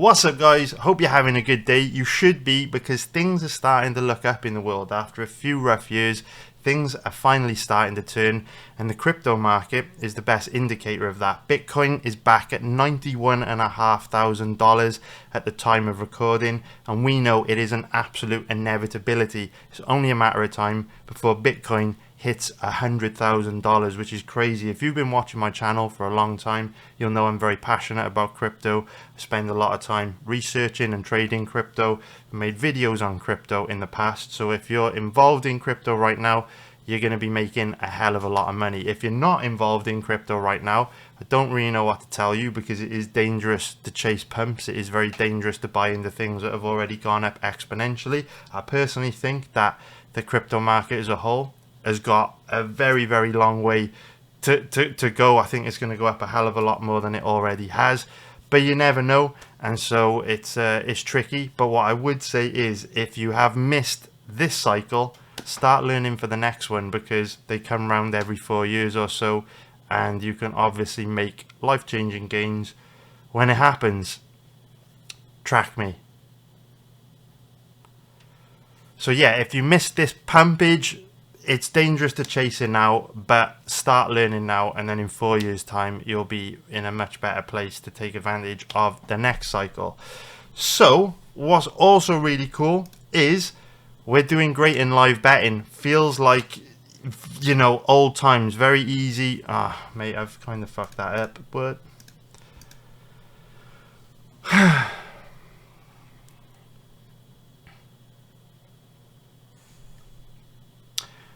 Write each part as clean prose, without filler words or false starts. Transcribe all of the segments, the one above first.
What's up, guys? Hope you're having a good day. You should be, because things are starting to look up in the world. After a few rough years, things are finally starting to turn, and the crypto market is the best indicator of that. Bitcoin is back at $91,500 at the time of recording, and we know it is an absolute inevitability. It's only a matter of time before Bitcoin hits $100,000, which is crazy. If you've been watching my channel for a long time, you'll know I'm very passionate about crypto. I spend a lot of time researching and trading crypto. I made videos on crypto in the past, so if you're involved in crypto right now, you're going to be making a hell of a lot of money. If you're not involved in crypto right now, I don't really know what to tell you, because it is dangerous to chase pumps. It is very dangerous to buy into things that have already gone up exponentially. I personally think that the crypto market as a whole has got a very, very long way to go. I think it's going to go up a hell of a lot more than it already has, but you never know, and so it's tricky. But what I would say is, if you have missed this cycle, start learning for the next one, because they come around every 4 years or so, and you can obviously make life-changing gains when it happens. Track me. So yeah, if you missed this pumpage, it's dangerous to chase it now, but start learning now, and then in 4 years' time, you'll be in a much better place to take advantage of the next cycle. So what's also really cool is we're doing great in live betting. Feels like, you know, old times, very easy. Mate, I've kind of fucked that up, but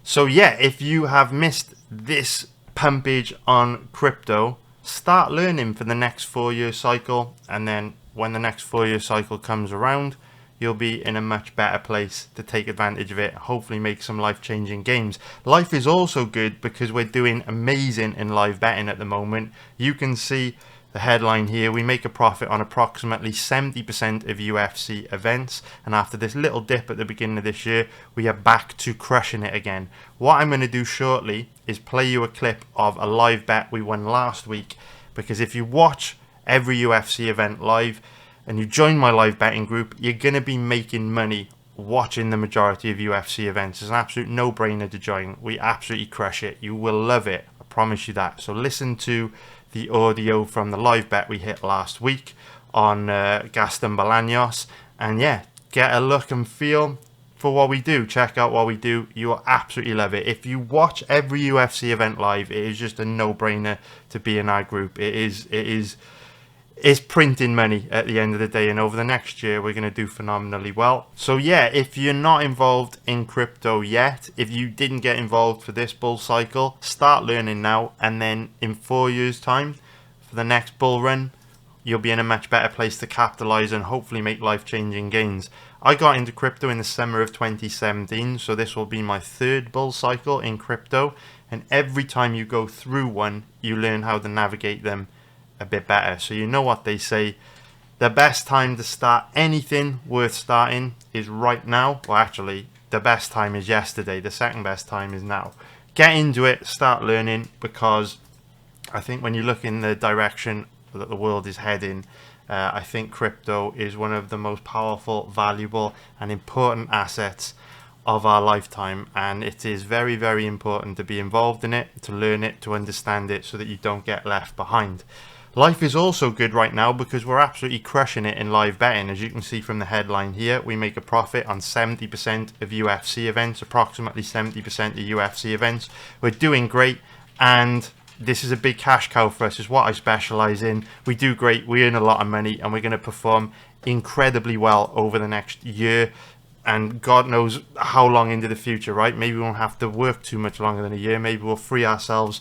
so yeah, if you have missed this pumpage on crypto, start learning for the next 4-year cycle, and then when the next 4-year cycle comes around, you'll be in a much better place to take advantage of it, hopefully make some life-changing gains. Life is also good because we're doing amazing in live betting at the moment. You can see the headline here. We make a profit on approximately 70% of UFC events, and after this little dip at the beginning of this year, we are back to crushing it again. What I'm going to do shortly is play you a clip of a live bet we won last week, because if you watch every UFC event live and you join my live betting group, you're going to be making money watching the majority of UFC events. It's an absolute no-brainer to join. We absolutely crush it. You will love it. I promise you that. So listen to the audio from the live bet we hit last week on Gaston Bolaños, and yeah, get a look and feel for what we do. Check out what we do. You will absolutely love it. If you watch every UFC event live, it is just a no-brainer to be in our group. It's printing money at the end of the day, and over the next year we're going to do phenomenally well. So yeah, if you're not involved in crypto yet, if you didn't get involved for this bull cycle, start learning now, and then in 4 years' time, for the next bull run, you'll be in a much better place to capitalize and hopefully make life-changing gains. I got into crypto in the summer of 2017, so this will be my 3rd bull cycle in crypto, and every time you go through one, you learn how to navigate them a bit better. So you know what they say, the best time to start anything worth starting is right now. Well, actually, the best time is yesterday. The second best time is now. Get into it, start learning, because I think when you look in the direction that the world is heading, I think crypto is one of the most powerful, valuable and important assets of our lifetime, and it is very, very important to be involved in it, to learn it, to understand it, so that you don't get left behind. Life is also good right now because we're absolutely crushing it in live betting. As you can see from the headline here, we make a profit on 70% of UFC events, approximately 70% of UFC events. We're doing great, and this is a big cash cow for us. Is what I specialize in. We do great, we earn a lot of money, and we're going to perform incredibly well over the next year, and God knows how long into the future, right? Maybe we won't have to work too much longer than a year. Maybe we'll free ourselves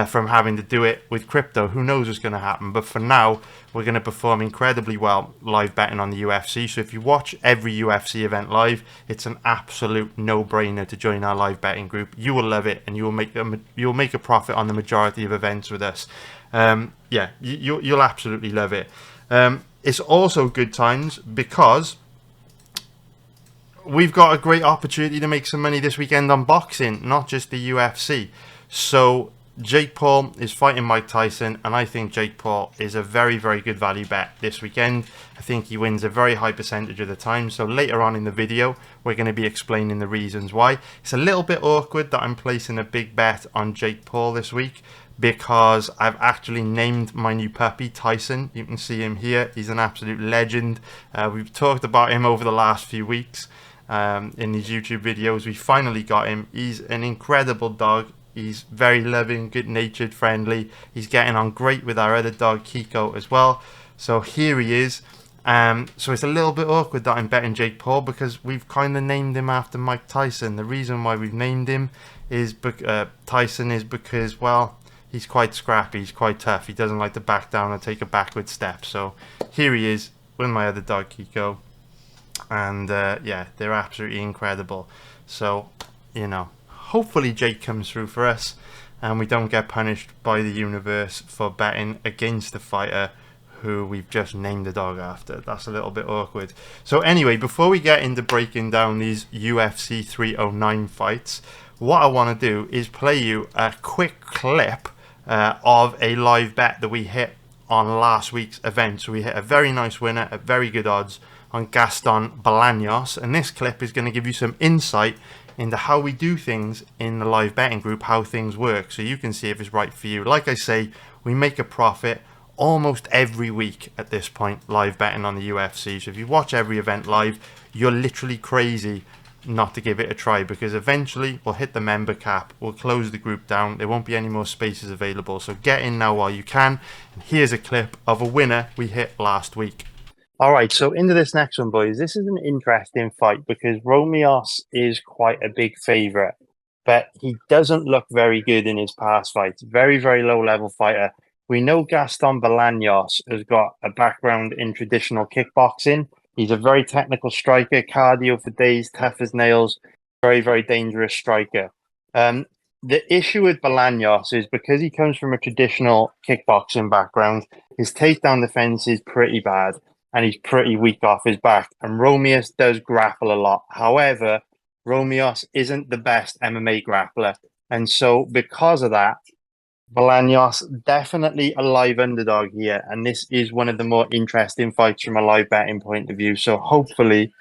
from having to do it with crypto. Who knows what's going to happen? But for now, we're going to perform incredibly well live betting on the UFC. So if you watch every UFC event live, it's an absolute no-brainer to join our live betting group. You will love it, and you will make a profit on the majority of events with us. Yeah, you'll absolutely love it. It's also good times because we've got a great opportunity to make some money this weekend on boxing, not just the UFC. So Jake Paul is fighting Mike Tyson, and I think Jake Paul is a very, very good value bet this weekend. I think he wins a very high percentage of the time. So later on in the video, we're going to be explaining the reasons why. It's a little bit awkward that I'm placing a big bet on Jake Paul this week because I've actually named my new puppy Tyson. You can see him here. He's an absolute legend. We've talked about him over the last few weeks in these YouTube videos. We finally got him. He's an incredible dog. He's very loving, good-natured, friendly. He's getting on great with our other dog, Kiko, as well. So here he is. So it's a little bit awkward that I'm betting Jake Paul because we've kind of named him after Mike Tyson. The reason why we've named him is Tyson is because, well, he's quite scrappy, he's quite tough. He doesn't like to back down or take a backward step. So here he is with my other dog, Kiko. And yeah, they're absolutely incredible. So, you know, hopefully Jake comes through for us and we don't get punished by the universe for betting against the fighter who we've just named the dog after. That's a little bit awkward. So anyway, before we get into breaking down these UFC 309 fights, what I want to do is play you a quick clip of a live bet that we hit on last week's event. So we hit a very nice winner at very good odds on Gaston Bolaños, and this clip is going to give you some insight into how we do things in the live betting group, how things work, so you can see if it's right for you. Like I say, we make a profit almost every week at this point live betting on the UFC. So if you watch every event live, you're literally crazy not to give it a try, because eventually we'll hit the member cap, we'll close the group down, there won't be any more spaces available. So get in now while you can. And here's a clip of a winner we hit last week. All right, so into this next one, boys. This is an interesting fight because Romios is quite a big favourite, but he doesn't look very good in his past fights. Very, very low-level fighter. We know Gaston Bolaños has got a background in traditional kickboxing. He's a very technical striker, cardio for days, tough as nails, very, very dangerous striker. The issue with Bolaños is because he comes from a traditional kickboxing background, his takedown defense is pretty bad and he's pretty weak off his back. And Romios does grapple a lot. However, Romios isn't the best MMA grappler. And so because of that, Bolaños definitely a live underdog here. And this is one of the more interesting fights from a live betting point of view. So hopefully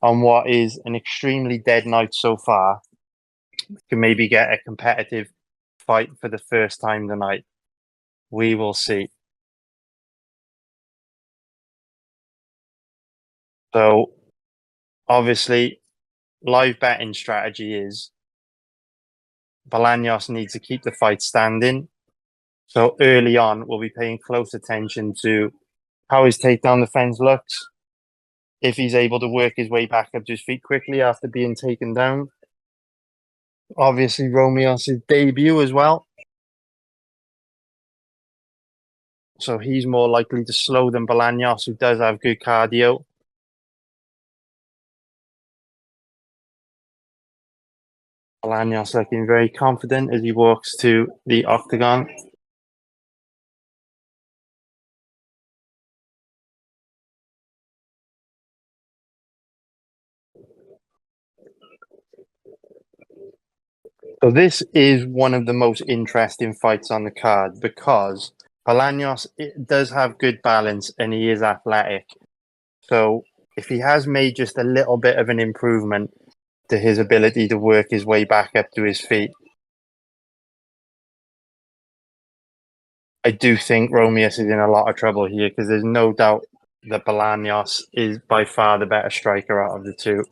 on what is an extremely dead night so far, we can maybe get a competitive fight for the first time tonight. We will see. So obviously, live betting strategy is Bolaños needs to keep the fight standing. So early on, we'll be paying close attention to how his takedown defense looks, if he's able to work his way back up to his feet quickly after being taken down. Obviously, Romios' debut as well. So he's more likely to slow than Bolaños, who does have good cardio. Bolaños looking very confident as he walks to the octagon. So this is one of the most interesting fights on the card because Bolaños does have good balance and he is athletic. So if he has made just a little bit of an improvement to his ability to work his way back up to his feet, I do think Romios is in a lot of trouble here because there's no doubt that Bolaños is by far the better striker out of the two.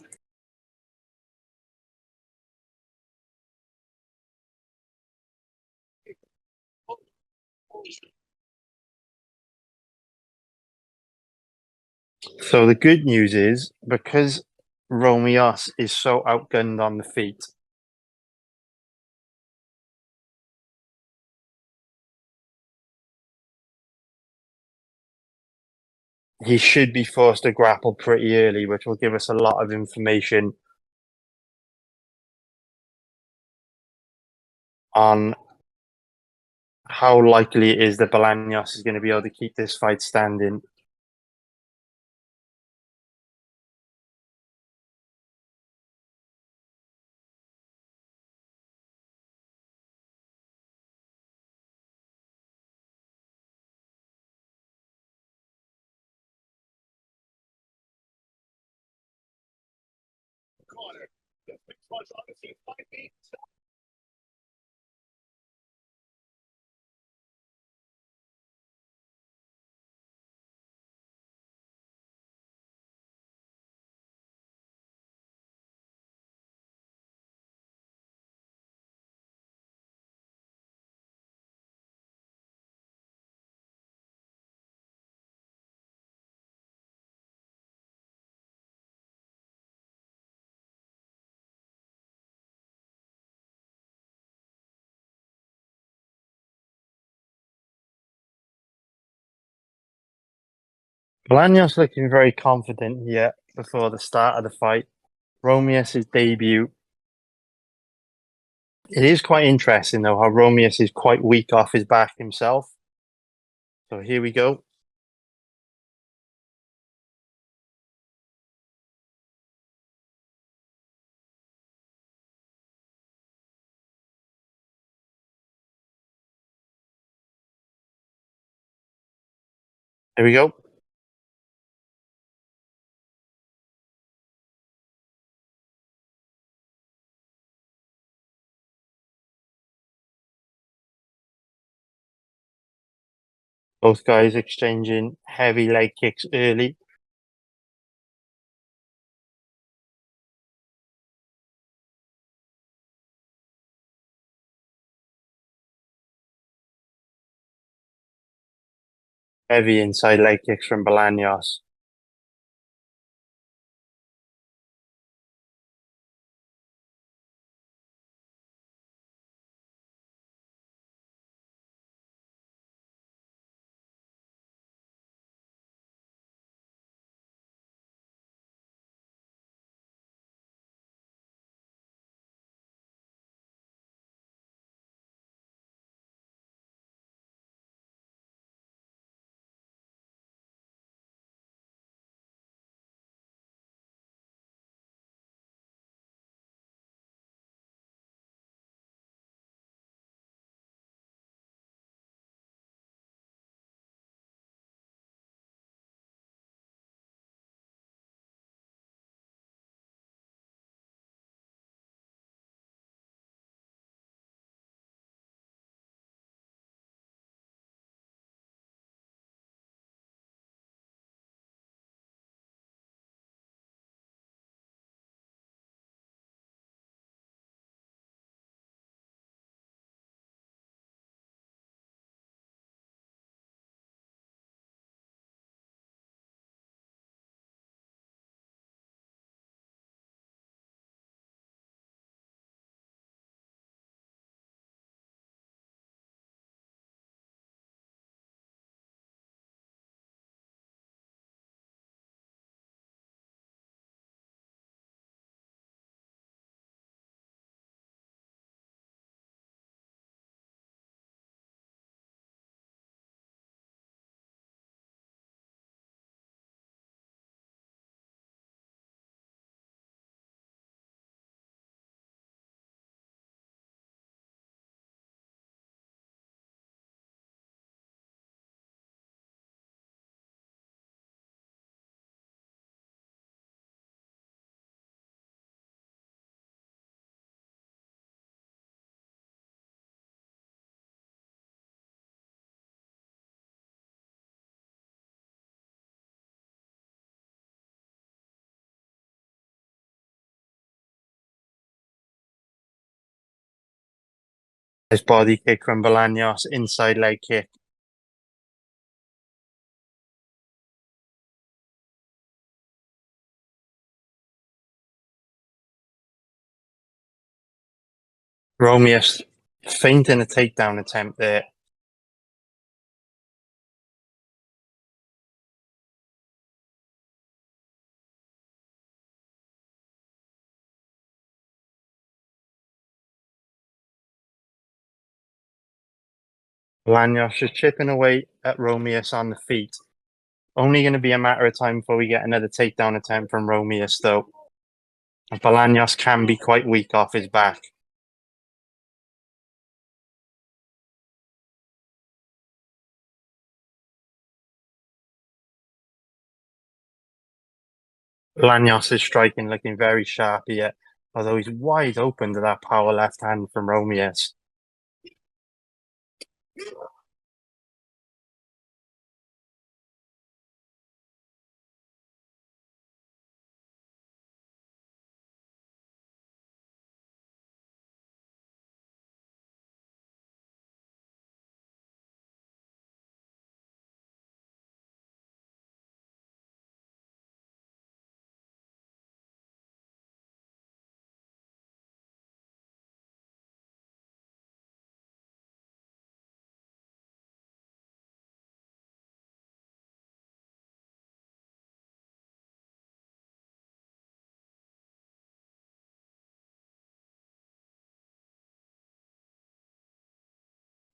So the good news is because Romios is so outgunned on the feet, he should be forced to grapple pretty early, which will give us a lot of information on how likely it is that Bolaños is going to be able to keep this fight standing. Bolaños looking very confident here before the start of the fight. Romeus' debut. It is quite interesting, though, how Romeus is quite weak off his back himself. So here we go. Here we go. Both guys exchanging heavy leg kicks early. Heavy inside leg kicks from Bolaños. His body kick from Bolaños, inside leg kick. Romeus feinting a takedown attempt there. Bolaños is chipping away at Romeus on the feet. Only going to be a matter of time before we get another takedown attempt from Romeus, though. Bolaños can be quite weak off his back. Lanyos' striking looking very sharp here, although he's wide open to that power left hand from Romius.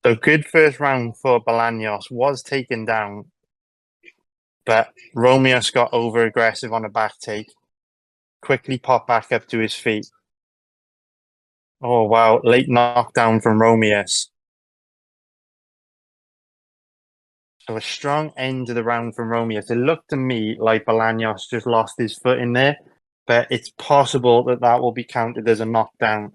So good first round for Bolaños, was taken down, but Romius got over aggressive on a back take, quickly popped back up to his feet. Oh wow, late knockdown from Romius. So a strong end to the round from Romius. It looked to me like Bolaños just lost his foot in there, but it's possible that that will be counted as a knockdown.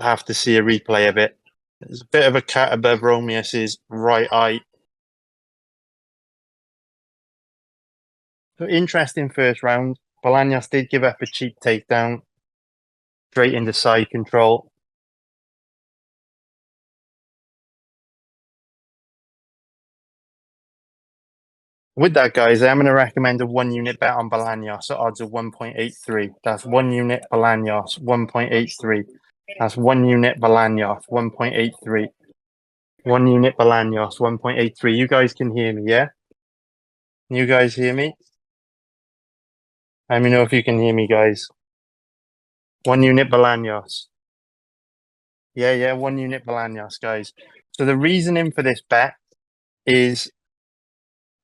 Have to see a replay of it. There's a bit of a cut above Romius's right eye. So interesting first round. Bolaños did give up a cheap takedown, straight into side control. With that, guys, I'm going to recommend a 1 unit bet on Bolaños at odds of 1.83. That's 1 unit Bolaños, 1.83. That's 1 unit Bolaños, 1.83. 1 unit Bolaños, 1.83. You guys can hear me, yeah? You guys hear me? Let me know if you can hear me, guys. 1 unit Bolaños. Yeah, 1 unit Bolaños, guys. So the reasoning for this bet is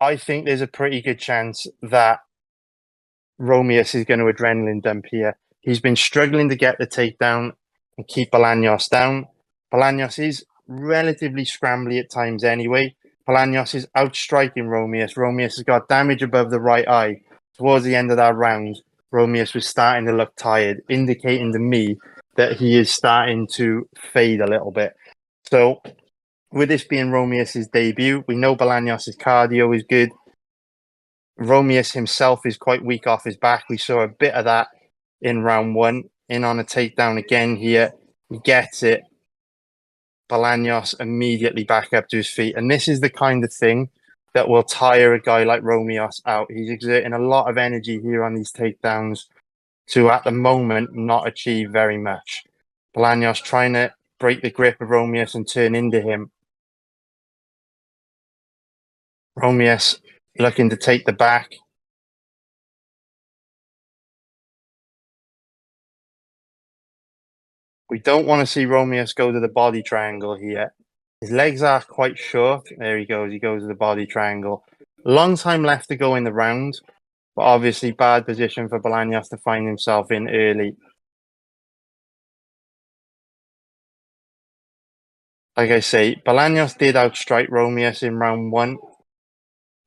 I think there's a pretty good chance that Romius is going to adrenaline dump here. He's been struggling to get the takedown and keep Bolaños down. Bolaños is relatively scrambly at times anyway. Bolaños is outstriking Romius. Romius has got damage above the right eye. Towards the end of that round, Romius was starting to look tired, indicating to me that he is starting to fade a little bit. So with this being Romius's debut, we know Bolaños's cardio is good. Romius himself is quite weak off his back. We saw a bit of that in round one. In on a takedown again here. He gets it. Bolaños immediately back up to his feet. And this is the kind of thing that will tire a guy like Romius out. He's exerting a lot of energy here on these takedowns to, at the moment, not achieve very much. Bolaños trying to break the grip of Romius and turn into him. Romius looking to take the back. We don't want to see Romius go to the body triangle here. His legs are quite short. There he goes. He goes to the body triangle. Long time left to go in the round, but obviously bad position for Bolaños to find himself in early. Like I say, Bolaños did outstrike Romius in round one,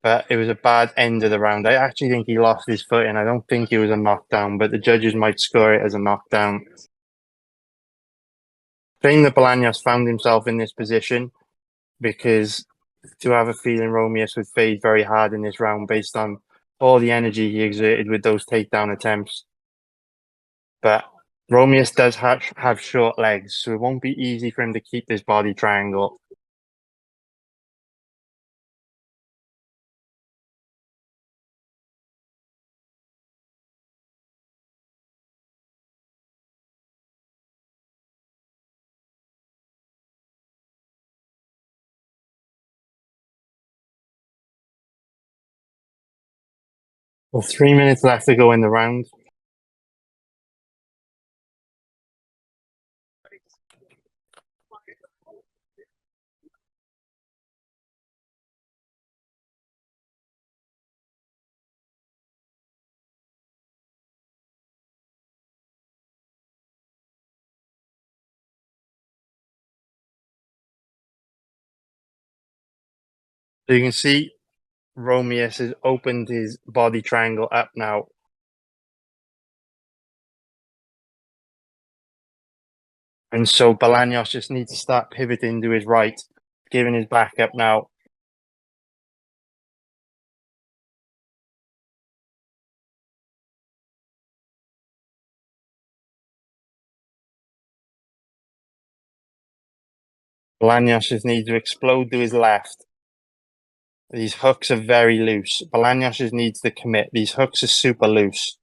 but it was a bad end of the round. I actually think he lost his footing. I don't think it was a knockdown, but the judges might score it as a knockdown. Shame that Bolaños found himself in this position, because to have a feeling Romius would fade very hard in this round based on all the energy he exerted with those takedown attempts. But Romius does have short legs, so it won't be easy for him to keep this body triangle. Well, 3 minutes left to go in the round. So you can see Romeus has opened his body triangle up now. And so Bolaños just needs to start pivoting to his right, giving his back up now. Bolaños just needs to explode to his left. These hooks are very loose. Bolaños just needs to commit. These hooks are super loose.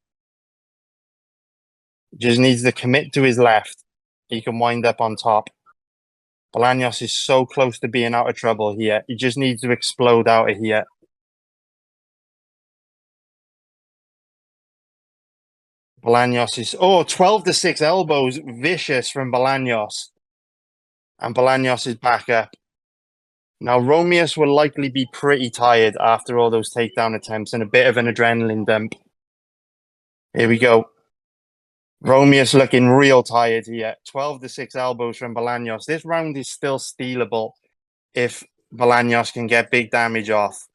Just needs to commit to his left. He can wind up on top. Bolaños is so close to being out of trouble here. He just needs to explode out of here. Bolaños is 12-6 elbows, vicious from Bolaños. And Bolaños is back up. Now Romeus will likely be pretty tired after all those takedown attempts and a bit of an adrenaline dump. Here we go. Romeus looking real tired here. 12-6 elbows from Bolaños. This round is still stealable if Bolaños can get big damage off.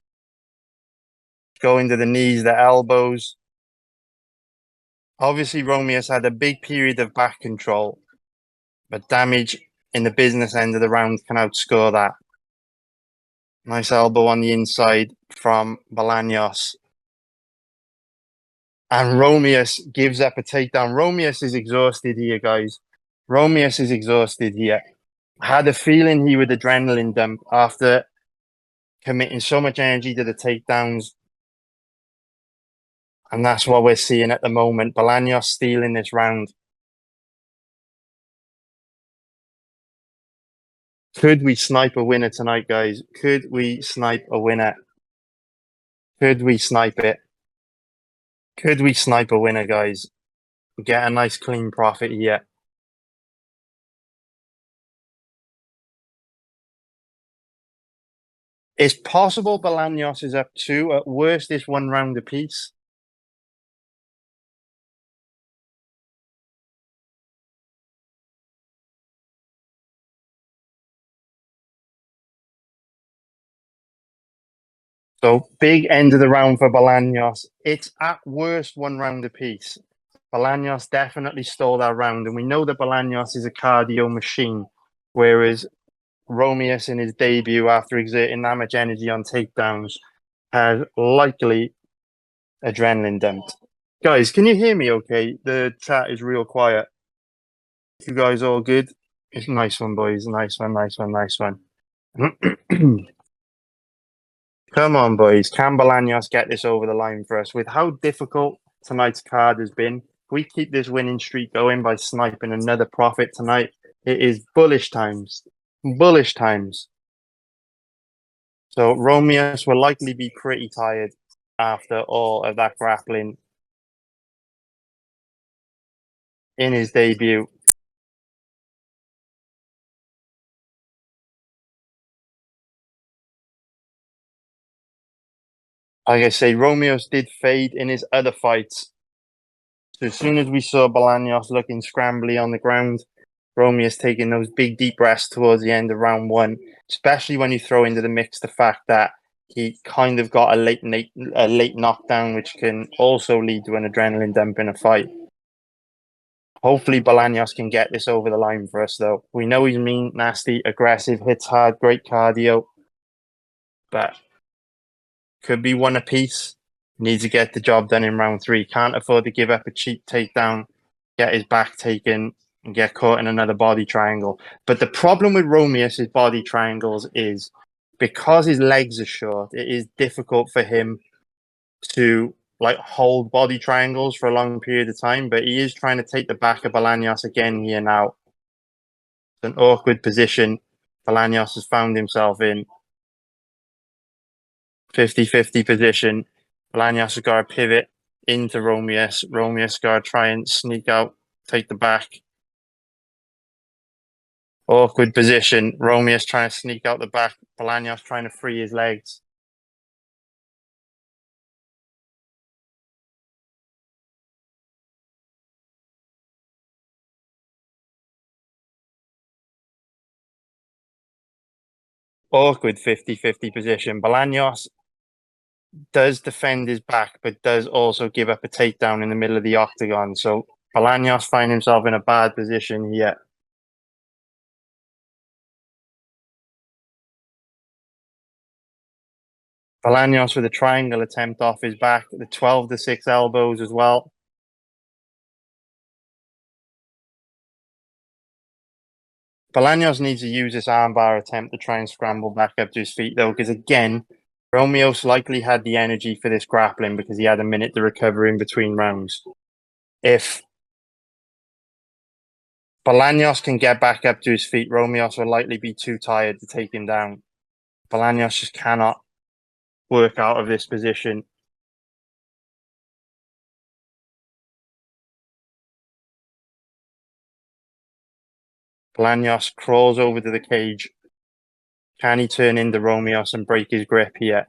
Going to the knees, the elbows. Obviously, Romeus had a big period of back control, but damage in the business end of the round can outscore that. Nice elbow on the inside from Bolaños. And Romeus gives up a takedown. Romeus is exhausted here, guys. Romeus is exhausted here. I had a feeling he would adrenaline dump after committing so much energy to the takedowns. And that's what we're seeing at the moment. Bolaños stealing this round. Could we snipe a winner tonight, guys? Could we snipe a winner? Could we snipe it? Could we snipe a winner, guys? Get a nice clean profit here. It's possible Bolaños is up 2. At worst, it's 1 round apiece. So big end of the round for Bolaños. It's at worst 1 round apiece. Bolaños definitely stole that round, and we know that Bolaños is a cardio machine, whereas Romeus in his debut after exerting that much energy on takedowns has likely adrenaline dumped. Guys, can you hear me okay? The chat is real quiet. You guys all good? It's a nice one, boys. Nice one, nice one, nice one. Come on, boys. Can Bolaños get this over the line for us? With how difficult tonight's card has been, if we keep this winning streak going by sniping another profit tonight, it is bullish times. Bullish times. So Romeus will likely be pretty tired after all of that grappling in his debut. Like I say, Romeus did fade in his other fights. So as soon as we saw Bolaños looking scrambly on the ground, Romeus taking those big deep breaths towards the end of round 1, especially when you throw into the mix the fact that he kind of got a late knockdown, which can also lead to an adrenaline dump in a fight. Hopefully Bolaños can get this over the line for us, though. We know he's mean, nasty, aggressive, hits hard, great cardio, but could be 1 apiece. Needs to get the job done in round 3. Can't afford to give up a cheap takedown, get his back taken, and get caught in another body triangle. But the problem with Romeus' body triangles is because his legs are short, it is difficult for him to hold body triangles for a long period of time. But he is trying to take the back of Bolaños again here now. It's an awkward position Bolaños has found himself in. 50-50 position. Bolaños has got to pivot into Romeus. Romeus got to try and sneak out, take the back. Awkward position. Romeus trying to sneak out the back. Bolaños trying to free his legs. Awkward 50-50 position. Bolaños does defend his back, but does also give up a takedown in the middle of the octagon. So Bolaños finds himself in a bad position here. Bolaños with a triangle attempt off his back, the 12-6 elbows as well. Bolaños needs to use this armbar attempt to try and scramble back up to his feet, though, because again, Romeos likely had the energy for this grappling because he had a minute to recover in between rounds. If Bolaños can get back up to his feet, Romeos will likely be too tired to take him down. Bolaños just cannot work out of this position. Bolaños crawls over to the cage. Can he turn into Romeos and break his grip here?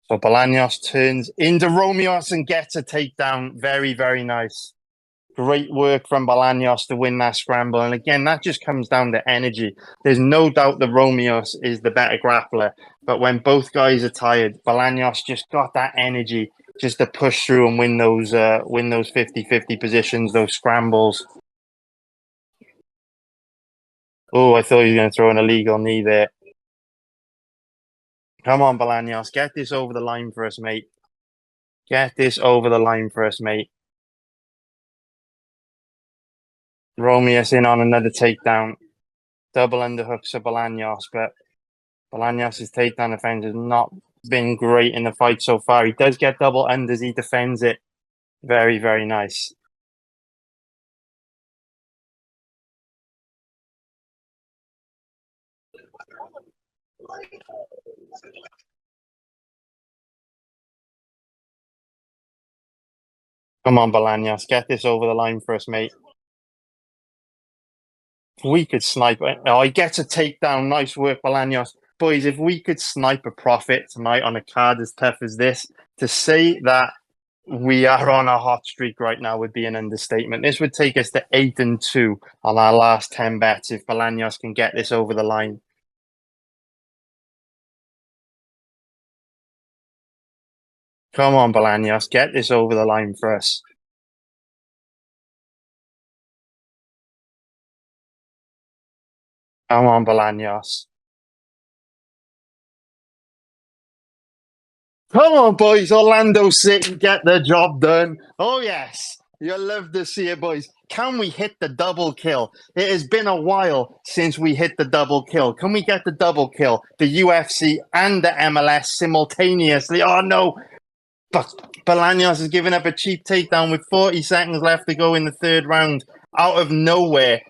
So Bolaños turns into Romeos and gets a takedown. Very, very nice. Great work from Bolaños to win that scramble. And again, that just comes down to energy. There's no doubt that Romeos is the better grappler. But when both guys are tired, Bolaños just got that energy just to push through and win those 50-50 positions, those scrambles. Oh, I thought he was going to throw an illegal knee there. Come on, Bolaños. Get this over the line for us, mate. Get this over the line for us, mate. Romeos in on another takedown. Double underhooks for Bolaños, but Bolaños' takedown defense has not been great in the fight so far. He does get double unders. He defends it. Very, very nice. Come on, Bolaños. Get this over the line for us, mate. If we could snipe it. Oh, he gets a takedown. Nice work, Bolaños. Boys, if we could snipe a profit tonight on a card as tough as this, to say that we are on a hot streak right now would be an understatement. This would take us to 8-2 on our last 10 bets if Bolaños can get this over the line. Come on, Bolaños, get this over the line for us. Come on, Bolaños. Come on, boys. Orlando City, get the job done. Oh, yes. You'll love to see it, boys. Can we hit the double kill? It has been a while since we hit the double kill. Can we get the double kill? The UFC and the MLS simultaneously. Oh, no. But Bolaños has given up a cheap takedown with 40 seconds left to go in the third round out of nowhere.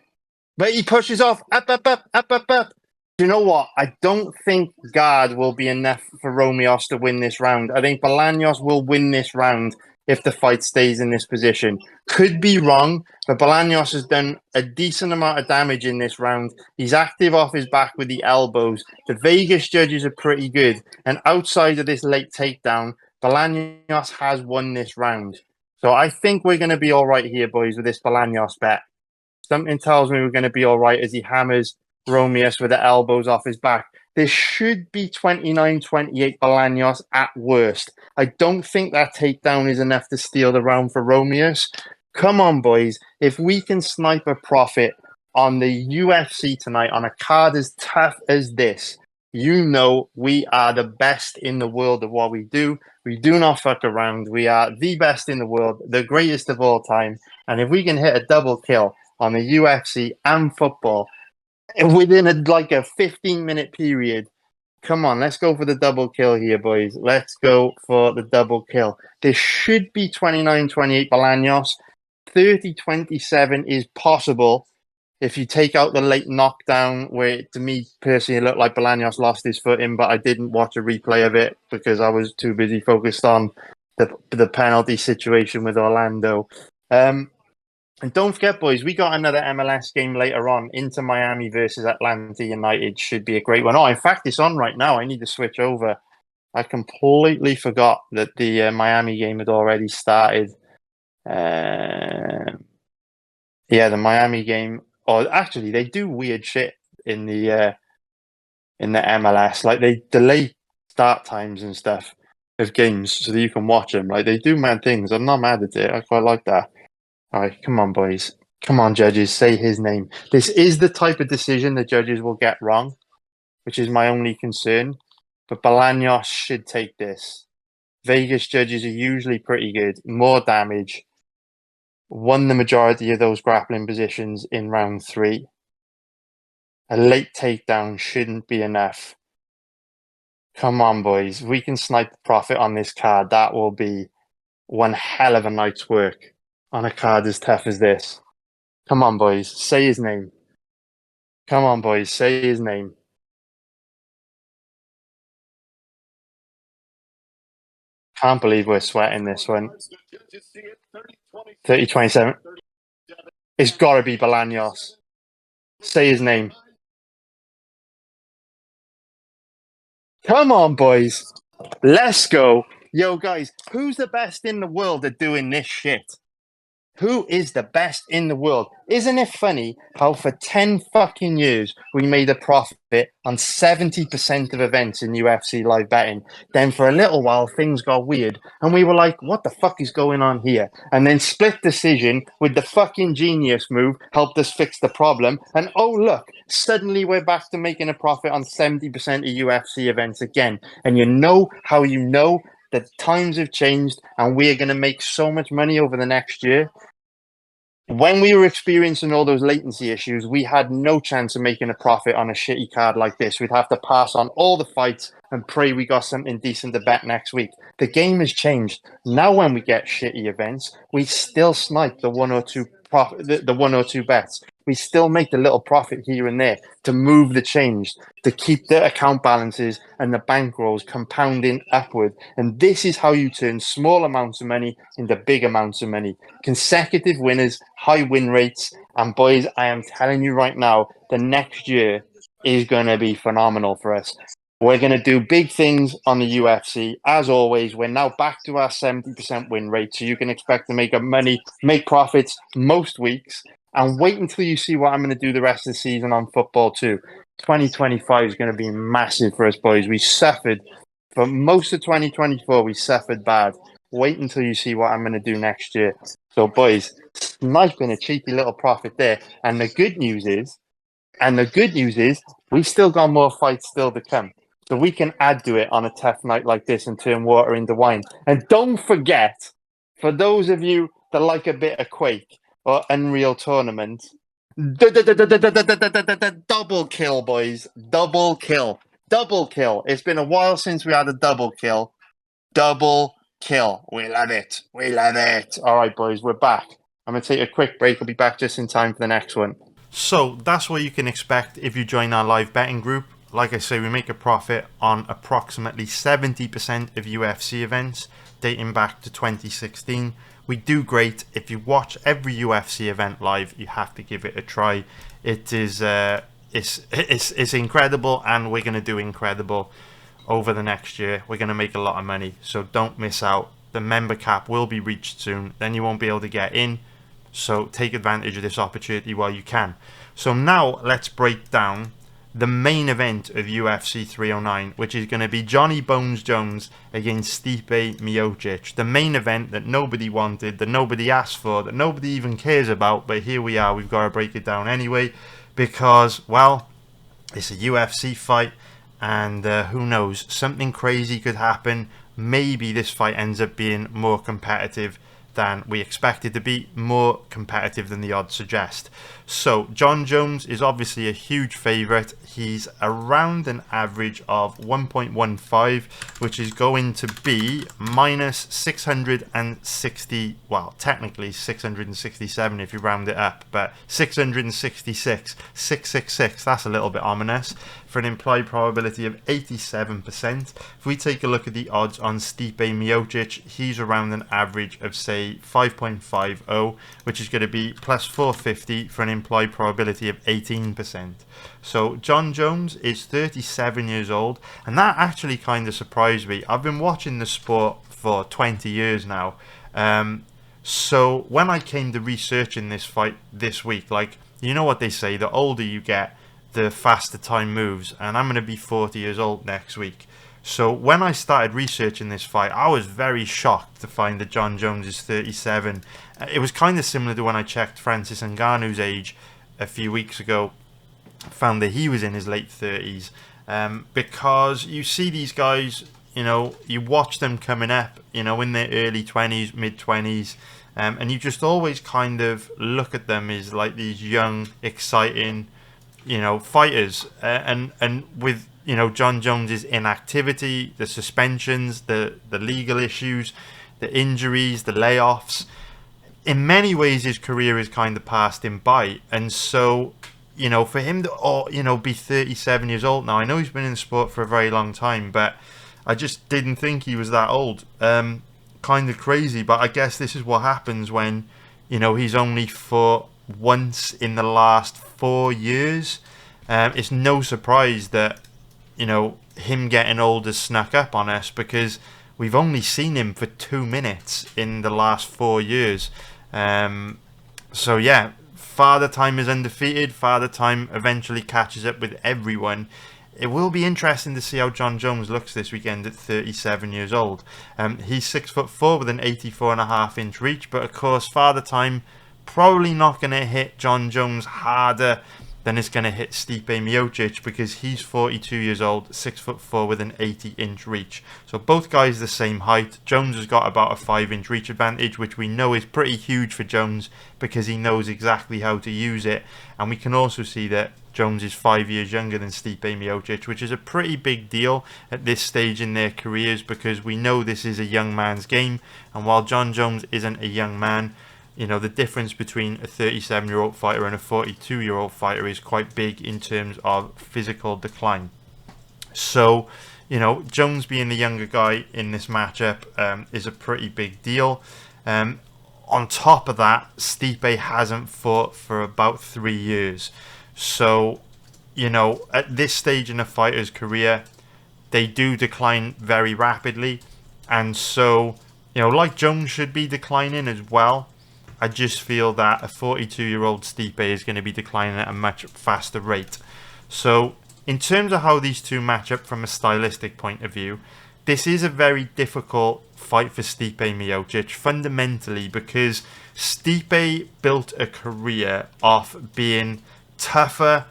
But he pushes off. Up, up, up, up, up, up. You know what? I don't think guard will be enough for Romeos to win this round. I think Bolaños will win this round if the fight stays in this position. Could be wrong, but Bolaños has done a decent amount of damage in this round. He's active off his back with the elbows. The Vegas judges are pretty good. And outside of this late takedown, Bolaños has won this round. So I think we're going to be all right here, boys, with this Bolaños bet. Something tells me we're going to be all right as he hammers Romeos with the elbows off his back. This should be 29-28 Bolaños at worst. I don't think that takedown is enough to steal the round for Romeos. Come on, boys. If we can snipe a profit on the UFC tonight on a card as tough as this, you know we are the best in the world of what we do. We do not fuck around. We are the best in the world, the greatest of all time. And if we can hit a double kill on the UFC and football within a 15-minute period, come on, let's go for the double kill here, boys. Let's go for the double kill. This should be 29-28 Bolaños. 30-27 is possible if you take out the late knockdown, where to me personally it looked like Bolaños lost his footing, but I didn't watch a replay of it because I was too busy focused on the penalty situation with Orlando. And don't forget, boys, we got another MLS game later on. Inter Miami versus Atlanta United should be a great one. Oh, in fact, it's on right now. I need to switch over. I completely forgot that the Miami game had already started. Yeah, the Miami game. Or actually, they do weird shit in the MLS. Like they delay start times and stuff of games so that you can watch them. Like they do mad things. I'm not mad at it. I quite like that. All right, come on, boys. Come on, judges. Say his name. This is the type of decision the judges will get wrong, which is my only concern. But Bolaños should take this. Vegas judges are usually pretty good. More damage. Won the majority of those grappling positions in round 3. A late takedown shouldn't be enough. Come on, boys. We can snipe the profit on this card. That will be one hell of a night's work on a card as tough as this. Come on, boys. Say his name. Come on, boys. Say his name. Can't believe we're sweating this one. 30-27. It's got to be Bolaños. Say his name. Come on, boys. Let's go. Yo, guys, who's the best in the world at doing this shit? Who is the best in the world? Isn't it funny how for 10 fucking years we made a profit on 70% of events in UFC live betting? Then for a little while things got weird and we were like, what the fuck is going on here? And then split decision with the fucking genius move helped us fix the problem. And oh, look, suddenly we're back to making a profit on 70% of UFC events again. And you know how you know that times have changed and we are going to make so much money over the next year? When we were experiencing all those latency issues, we had no chance of making a profit on a shitty card like this. We'd have to pass on all the fights and pray we got something decent to bet next week. The game has changed. Now when we get shitty events, we still snipe the one or two the 1 or 2 bets. We still make the little profit here and there to move the change, to keep the account balances and the bankrolls compounding upward. And this is how you turn small amounts of money into big amounts of money. Consecutive winners, high win rates. And boys, I am telling you right now, the next year is going to be phenomenal for us. We're going to do big things on the UFC. As always, we're now back to our 70% win rate. So you can expect to make profits most weeks. And wait until you see what I'm going to do the rest of the season on football too. 2025 is going to be massive for us, boys. We suffered for most of 2024. We suffered bad. Wait until you see what I'm going to do next year. So, boys, sniping a cheeky little profit there. And the good news is, we've still got more fights still to come. So we can add to it on a tough night like this and turn water into wine. And don't forget, for those of you that like a bit of Quake or Unreal Tournament, double kill, boys. Double kill. Double kill. It's been a while since we had a double kill. Double kill. We love it. We love it. All right, boys, we're back. I'm going to take a quick break. I'll be back just in time for the next one. So that's what you can expect if you join our live betting group. Like I say, we make a profit on approximately 70% of UFC events dating back to 2016. We do great. If you watch every UFC event live, you have to give it a try. It is it's incredible, and we're going to do incredible over the next year. We're going to make a lot of money, so don't miss out. The member cap will be reached soon. Then you won't be able to get in. So take advantage of this opportunity while you can. So now let's break down the main event of UFC 309, which is going to be Johnny Bones Jones against Stipe Miocic. The main event that nobody wanted, that nobody asked for, that nobody even cares about, but here we are. We've got to break it down anyway because, well, it's a UFC fight, and who knows, something crazy could happen. Maybe this fight ends up being more competitive than we expected to be, more competitive than the odds suggest. So Jon Jones is obviously a huge favourite. He's around an average of 1.15, which is going to be minus 660, well, technically 667 if you round it up, but 666, 666, that's a little bit ominous, for an implied probability of 87%. If we take a look at the odds on Stipe Miocic, he's around an average of, say, 5.50, which is going to be plus 450 for an implied probability of 18%. So Jon Jones is 37 years old, and that actually kind of surprised me. I've been watching the sport for 20 years now. So when I came to researching this fight this week, like, you know what they say, the older you get, the faster time moves, and I'm going to be 40 years old next week. So when I started researching this fight, I was very shocked to find that Jon Jones is 37. It was kind of similar to when I checked Francis Ngannou's age a few weeks ago, found that he was in his late 30s. Because you see these guys, you know, you watch them coming up, you know, in their early 20s, mid 20s, and you just always kind of look at them as like these young, exciting, you know, fighters. And with, you know, Jon Jones's inactivity, the suspensions, the legal issues, the injuries, the layoffs, in many ways his career is kind of passed him by. And so, you know, for him to, you know, be 37 years old now, I know he's been in the sport for a very long time, but I just didn't think he was that old. Kind of crazy, but I guess this is what happens when, you know, he's only fought once in the last 4 years. It's no surprise that, you know, him getting old has snuck up on us, because we've only seen him for 2 minutes in the last 4 years. So yeah, Father Time is undefeated. Father Time eventually catches up with everyone. It will be interesting to see how Jon Jones looks this weekend at 37 years old. He's 6'4" with an 84.5-inch reach, but of course Father Time probably not going to hit Jon Jones harder than it's going to hit Stipe Miocic, because he's 42 years old, 6'4" with an 80-inch reach. So both guys the same height. Jones has got about a 5-inch reach advantage, which we know is pretty huge for Jones because he knows exactly how to use it. And we can also see that Jones is 5 years younger than Stipe Miocic, which is a pretty big deal at this stage in their careers, because we know this is a young man's game. And while Jon Jones isn't a young man, you know, the difference between a 37-year-old fighter and a 42-year-old fighter is quite big in terms of physical decline. So, you know, Jones being the younger guy in this matchup is a pretty big deal. On top of that, Stipe hasn't fought for about 3 years. So, you know, at this stage in a fighter's career, they do decline very rapidly. And so, you know, like Jones should be declining as well, I just feel that a 42-year-old Stipe is going to be declining at a much faster rate. So, in terms of how these two match up from a stylistic point of view, this is a very difficult fight for Stipe Miocic, fundamentally because Stipe built a career off being tougher,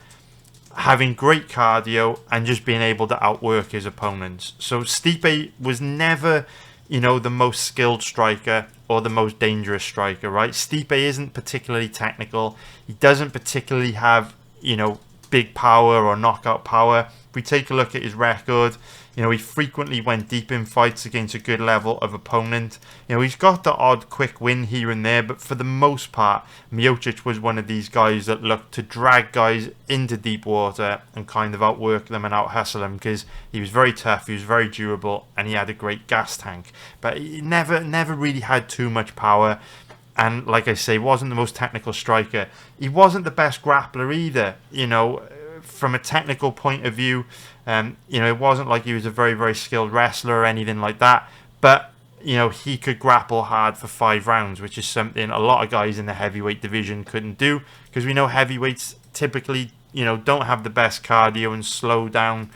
having great cardio, and just being able to outwork his opponents. So Stipe was never, you know, the most skilled striker or the most dangerous striker, right? Stipe isn't particularly technical. He doesn't particularly have, you know, big power or knockout power. If we take a look at his record, you know, he frequently went deep in fights against a good level of opponent. You know, he's got the odd quick win here and there, but for the most part, Miocic was one of these guys that looked to drag guys into deep water and kind of outwork them and out-hustle them, because he was very tough, he was very durable, and he had a great gas tank. But he never really had too much power. And like I say, wasn't the most technical striker. He wasn't the best grappler either, you know, from a technical point of view. You know, it wasn't like he was a very skilled wrestler or anything like that. But, you know, he could grapple hard for 5 rounds, which is something a lot of guys in the heavyweight division couldn't do, because we know heavyweights typically, you know, don't have the best cardio and slow down,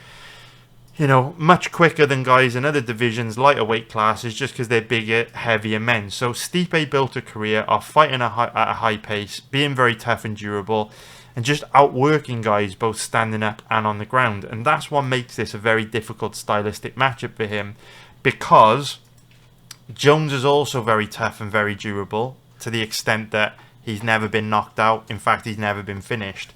you know, much quicker than guys in other divisions, lighter weight classes, just because they're bigger, heavier men. So Stipe built a career of fighting at a high pace, being very tough and durable, and just outworking guys both standing up and on the ground. And that's what makes this a very difficult stylistic matchup for him, because Jones is also very tough and very durable, to the extent that he's never been knocked out. In fact, he's never been finished.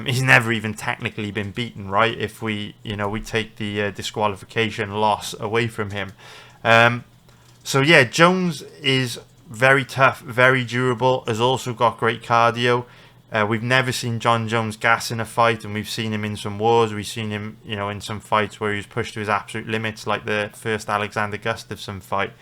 He's never even technically been beaten, right? If we, you know, we take the disqualification loss away from him. So yeah, Jones is very tough, very durable, has also got great cardio. We've never seen Jon Jones gas in a fight, and we've seen him in some wars. We've seen him, you know, in some fights where he was pushed to his absolute limits, like the first Alexander Gustafsson fight.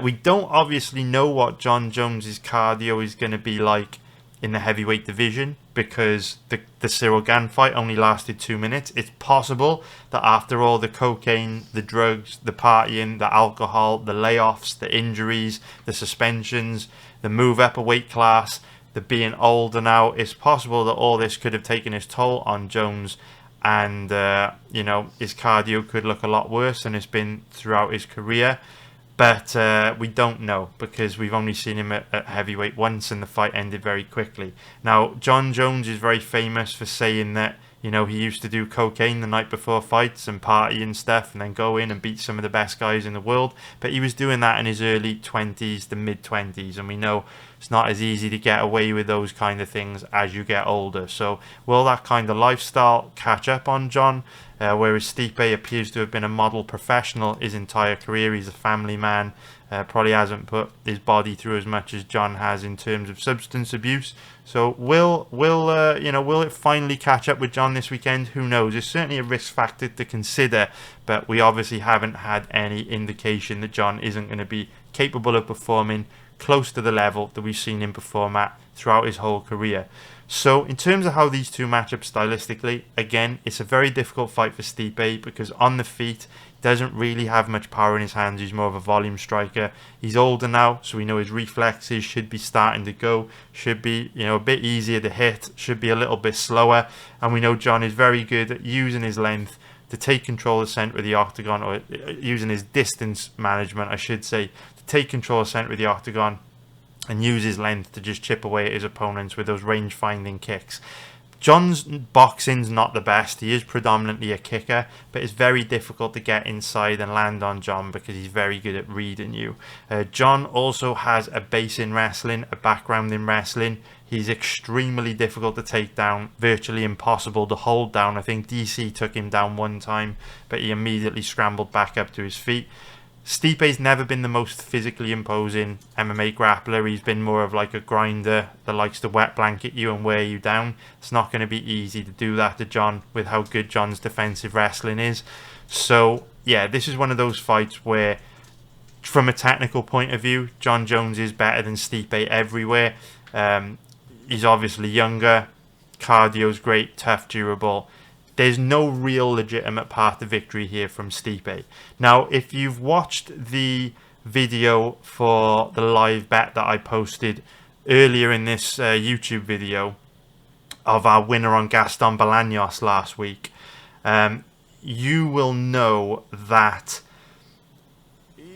We don't obviously know what Jon Jones's cardio is going to be like in the heavyweight division, because the Cyril Gane fight only lasted 2 minutes. It's possible that after all the cocaine, the drugs, the partying, the alcohol, the layoffs, the injuries, the suspensions, the move up a weight class, the being older now. It's possible that all this could have taken its toll on Jones, and his cardio could look a lot worse than it's been throughout his career. But we don't know, because we've only seen him at heavyweight once, and the fight ended very quickly. Now, Jon Jones is very famous for saying that, he used to do cocaine the night before fights and party and stuff, and then go in and beat some of the best guys in the world. But he was doing that in his early 20s to mid 20s, and we know it's not as easy to get away with those kind of things as you get older. So will that kind of lifestyle catch up on Jon? Whereas Stipe appears to have been a model professional his entire career. He's a family man. Probably hasn't put his body through as much as Jon has in terms of substance abuse. So will it finally catch up with Jon this weekend? Who knows? It's certainly a risk factor to consider, but we obviously haven't had any indication that Jon isn't going to be capable of performing close to the level that we've seen him perform at throughout his whole career. So in terms of how these two match up stylistically, again, it's a very difficult fight for Stipe, because on the feet, he doesn't really have much power in his hands. He's more of a volume striker. He's older now, so we know his reflexes should be starting to go, should be a bit easier to hit, should be a little bit slower. And we know Jon is very good at using his length to take control of the centre of the octagon, or using his distance management, I should say, to take control of the centre of the octagon and use his length to just chip away at his opponents with those range-finding kicks. Jon's boxing's not the best. He is predominantly a kicker, but it's very difficult to get inside and land on Jon, because he's very good at reading you. Jon also has a base in wrestling, a background in wrestling. He's extremely difficult to take down, virtually impossible to hold down. I think DC took him down one time, but he immediately scrambled back up to his feet. Stipe's never been the most physically imposing MMA grappler. He's been more of like a grinder that likes to wet blanket you and wear you down. It's not going to be easy to do that to Jon with how good Jon's defensive wrestling is. So, yeah, this is one of those fights where, from a technical point of view, Jon Jones is better than Stipe everywhere. He's obviously younger, cardio's great, tough, durable. There's no real legitimate path to victory here from Stipe. Now, if you've watched the video for the live bet that I posted earlier in this YouTube video of our winner on Gaston Bolaños last week, you will know that,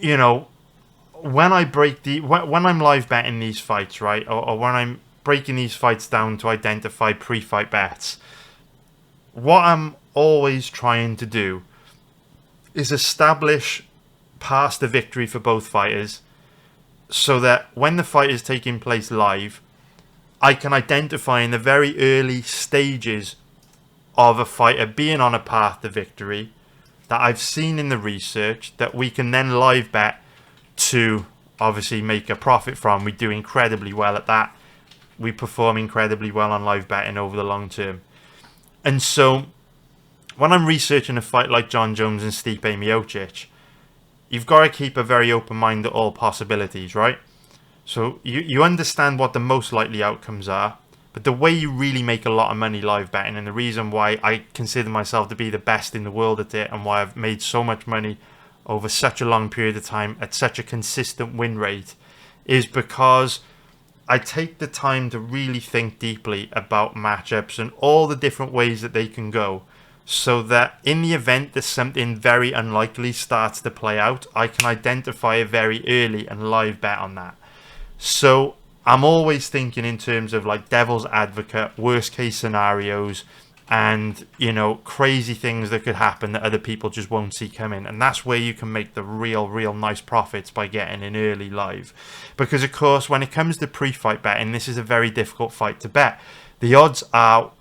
when I'm live betting these fights, right, or when I'm breaking these fights down to identify pre-fight bets, what I'm always trying to do is establish paths to victory for both fighters, so that when the fight is taking place live, I can identify in the very early stages of a fighter being on a path to victory that I've seen in the research, that we can then live bet to obviously make a profit from. We do incredibly well at that. We perform incredibly well on live betting over the long term. And so, when I'm researching a fight like Jon Jones and Stipe Miocic, you've got to keep a very open mind to all possibilities, right? So, you understand what the most likely outcomes are, but the way you really make a lot of money live betting, and the reason why I consider myself to be the best in the world at it, and why I've made so much money over such a long period of time at such a consistent win rate, is because I take the time to really think deeply about matchups and all the different ways that they can go, so that in the event that something very unlikely starts to play out, I can identify it very early and live bet on that. So I'm always thinking in terms of like devil's advocate, worst case scenarios, and crazy things that could happen that other people just won't see coming. And that's where you can make the real nice profits, by getting in early live. Because of course, when it comes to pre-fight betting, this is a very difficult fight to bet. The odds are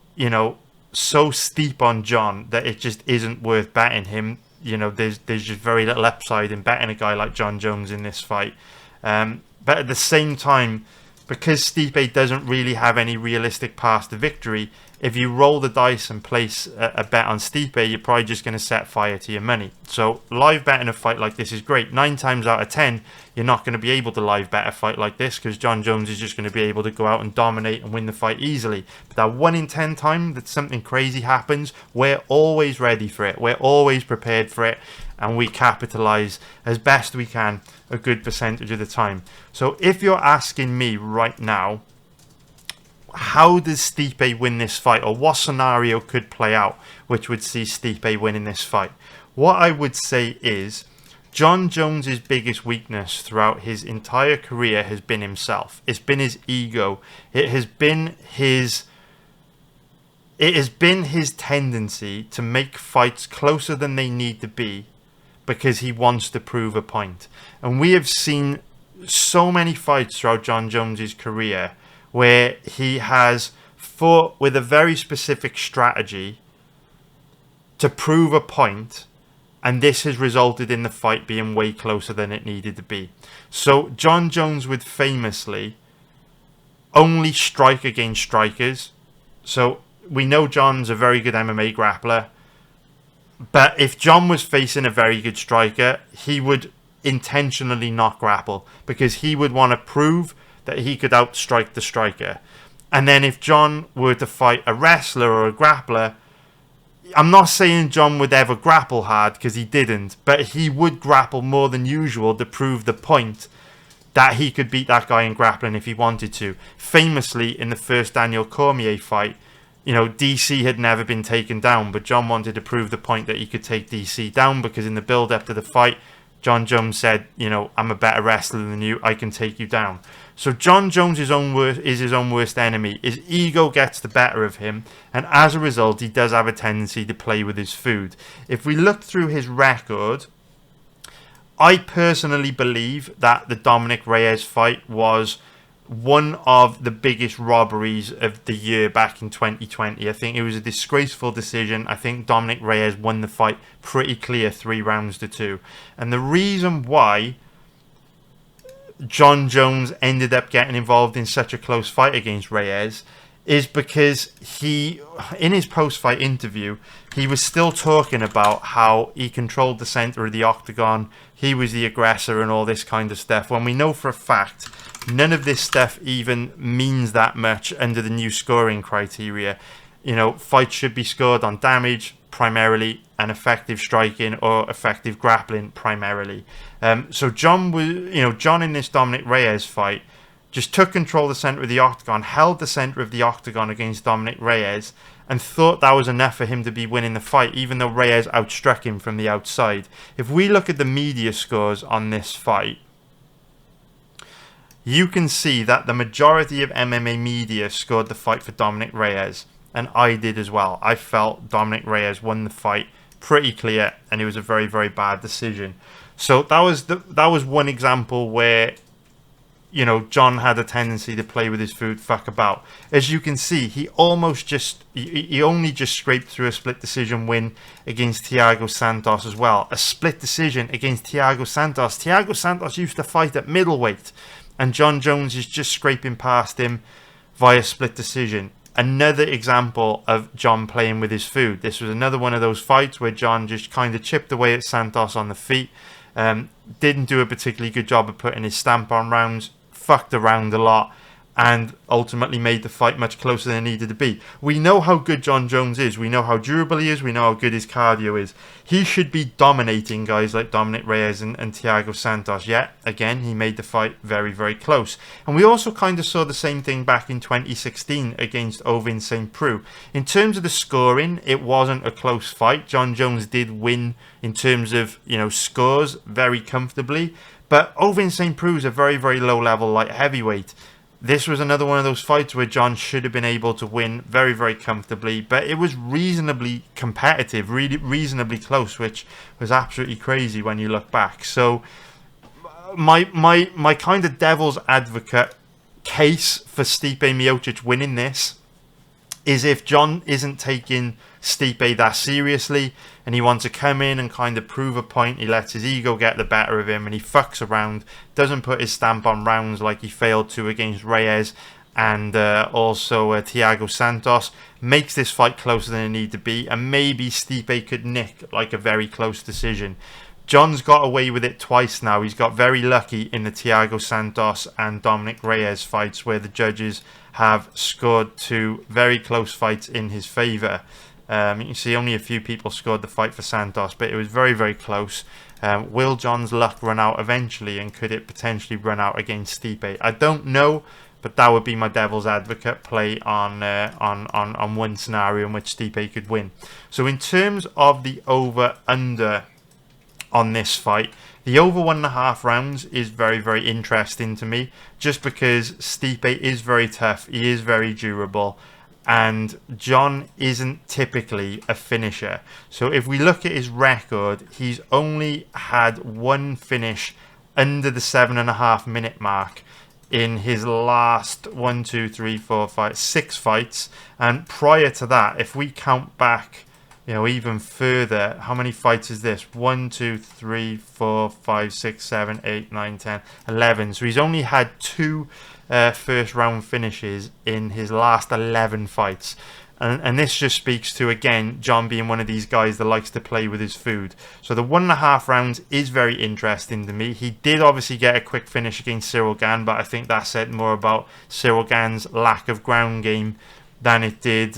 so steep on Jon that it just isn't worth betting him. There's just very little upside in betting a guy like Jon Jones in this fight. But at the same time, because Stipe doesn't really have any realistic path to victory, if you roll the dice and place a bet on Stipe, you're probably just going to set fire to your money. So live betting a fight like this is great. 9 times out of 10, you're not going to be able to live bet a fight like this because Jon Jones is just going to be able to go out and dominate and win the fight easily. But that 1 in 10 time that something crazy happens, we're always ready for it. We're always prepared for it. And we capitalize as best we can a good percentage of the time. So if you're asking me right now, how does Stipe win this fight, or what scenario could play out which would see Stipe winning this fight? What I would say is Jon Jones's biggest weakness throughout his entire career has been himself. It's been his ego. It has been his tendency to make fights closer than they need to be because he wants to prove a point. And we have seen so many fights throughout Jon Jones's career where he has fought with a very specific strategy to prove a point, and this has resulted in the fight being way closer than it needed to be. So Jon Jones would famously only strike against strikers. So we know Jon's a very good MMA grappler, but if Jon was facing a very good striker, he would intentionally not grapple because he would want to prove that he could outstrike the striker. And then if Jon were to fight a wrestler or a grappler, I'm not saying Jon would ever grapple hard because he didn't, but he would grapple more than usual to prove the point that he could beat that guy in grappling if he wanted to. Famously, in the first Daniel Cormier fight, you know, DC had never been taken down, but Jon wanted to prove the point that he could take DC down because in the build-up to the fight, Jon Jones said, you know, I'm a better wrestler than you, I can take you down. So Jon Jones is his own worst enemy. His ego gets the better of him, and as a result, he does have a tendency to play with his food. If we look through his record, I personally believe that the Dominic Reyes fight was one of the biggest robberies of the year back in 2020. I think it was a disgraceful decision. I think Dominic Reyes won the fight pretty clear 3 rounds to 2. And the reason why Jon Jones ended up getting involved in such a close fight against Reyes is because he, in his post-fight interview, he was still talking about how he controlled the center of the octagon, he was the aggressor and all this kind of stuff, when we know for a fact none of this stuff even means that much under the new scoring criteria. You know, fights should be scored on damage primarily and effective striking or effective grappling primarily. So Jon in this Dominic Reyes fight just took control of the center of the octagon, held the center of the octagon against Dominic Reyes, and thought that was enough for him to be winning the fight, even though Reyes outstruck him from the outside. If we look at the media scores on this fight, you can see that the majority of MMA media scored the fight for Dominic Reyes, and I did as well. I felt Dominic Reyes won the fight pretty clear, and it was a very, very bad decision. So that was one example where, you know, Jon had a tendency to play with his food, fuck about. As you can see, he only just scraped through a split decision win against Thiago Santos as well. A split decision against Thiago Santos. Thiago Santos used to fight at middleweight, and Jon Jones is just scraping past him via split decision. Another example of Jon playing with his food. This was another one of those fights where Jon just kind of chipped away at Santos on the feet. Didn't do a particularly good job of putting his stamp on rounds, fucked around a lot, and ultimately made the fight much closer than it needed to be. We know how good Jon Jones is. We know how durable he is. We know how good his cardio is. He should be dominating guys like Dominic Reyes and Thiago Santos. Yet, again, he made the fight very, very close. And we also kind of saw the same thing back in 2016 against Ovin St. Preux. In terms of the scoring, it wasn't a close fight. Jon Jones did win in terms of, you know, scores very comfortably. But Ovin St. Preux is a very, very low-level light heavyweight. This was another one of those fights where Jon should have been able to win very, very comfortably, but it was reasonably competitive, really reasonably close, which was absolutely crazy when you look back. So my kind of devil's advocate case for Stipe Miocic winning this is if Jon isn't taking Stipe that seriously and he wants to come in and kind of prove a point, he lets his ego get the better of him and he fucks around, doesn't put his stamp on rounds like he failed to against Reyes, and also Thiago Santos, makes this fight closer than it needed to be, and maybe Stipe could nick like a very close decision. Jon's got away with it twice now. He's got very lucky in the Thiago Santos and Dominic Reyes fights, where the judges have scored 2 very close fights in his favour. You can see only a few people scored the fight for Santos, but it was very, very close. Will Jon's luck run out eventually, and could it potentially run out against Stipe? I don't know, but that would be my devil's advocate play on one scenario in which Stipe could win. So in terms of the over-under on this fight, the over 1.5 rounds is very, very interesting to me, just because Stipe is very tough, he is very durable, and Jon isn't typically a finisher. So if we look at his record, he's only had 1 finish under the 7.5 minute mark in his last 6 fights. And prior to that, if we count back, you know, even further, how many fights is this? 1, 2, 3, 4, 5, 6, 7, 8, 9, 10, 11. So he's only had 2 first round finishes in his last 11 fights. And this just speaks to, again, Jon being one of these guys that likes to play with his food. So the 1.5 rounds is very interesting to me. He did obviously get a quick finish against Cyril Gane, but I think that said more about Cyril Gane's lack of ground game than it did,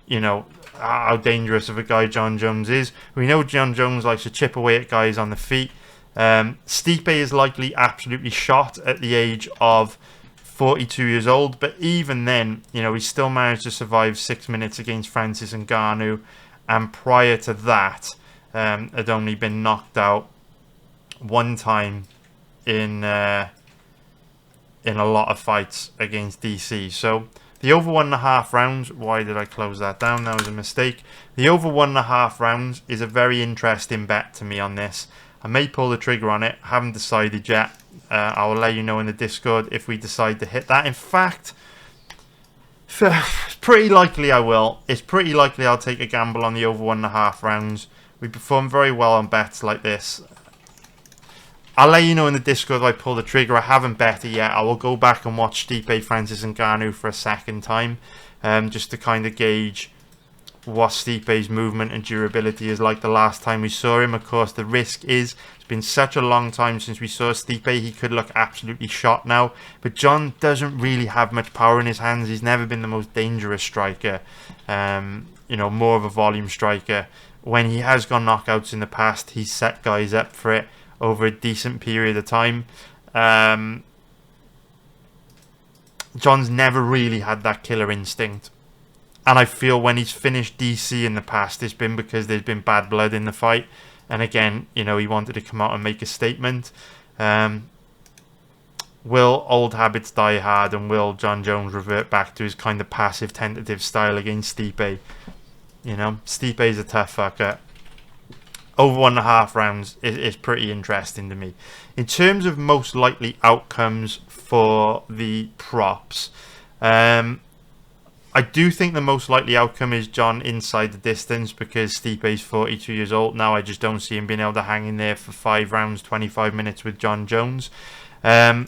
you know, how dangerous of a guy Jon Jones is. We know Jon Jones likes to chip away at guys on the feet. Stipe is likely absolutely shot at the age of 42 years old, but even then, you know, he still managed to survive 6 minutes against Francis Ngannou, and prior to that, had only been knocked out 1 time in a lot of fights against DC. So the over 1.5 rounds, why did I close that down? That was a mistake. The over 1.5 rounds is a very interesting bet to me on this. I may pull the trigger on it, haven't decided yet. I will let you know in the Discord if we decide to hit that. In fact, it's pretty likely I will. It's pretty likely I'll take a gamble on the over 1.5 rounds. We perform very well on bets like this. I'll let you know in the Discord if I pull the trigger. I haven't bet it yet. I will go back and watch Stipe Francis Ngannou for a second time, just to kind of gauge what Stipe's movement and durability is like the last time we saw him. Of course, the risk is it's been such a long time since we saw Stipe. He could look absolutely shot now, but Jon doesn't really have much power in his hands. He's never been the most dangerous striker, you know, more of a volume striker. When he has gone knockouts in the past, he's set guys up for it over a decent period of time. Jon's never really had that killer instinct, and I feel when he's finished DC in the past, it's been because there's been bad blood in the fight, and again, you know, he wanted to come out and make a statement. Will old habits die hard, and will Jon Jones revert back to his kind of passive, tentative style against Stipe? You know, Stipe's a tough fucker. Over 1.5 rounds is pretty interesting to me. In terms of most likely outcomes for the props, I do think the most likely outcome is Jon inside the distance, because Stipe's 42 years old now. I just don't see him being able to hang in there for 5 rounds, 25 minutes with Jon Jones. But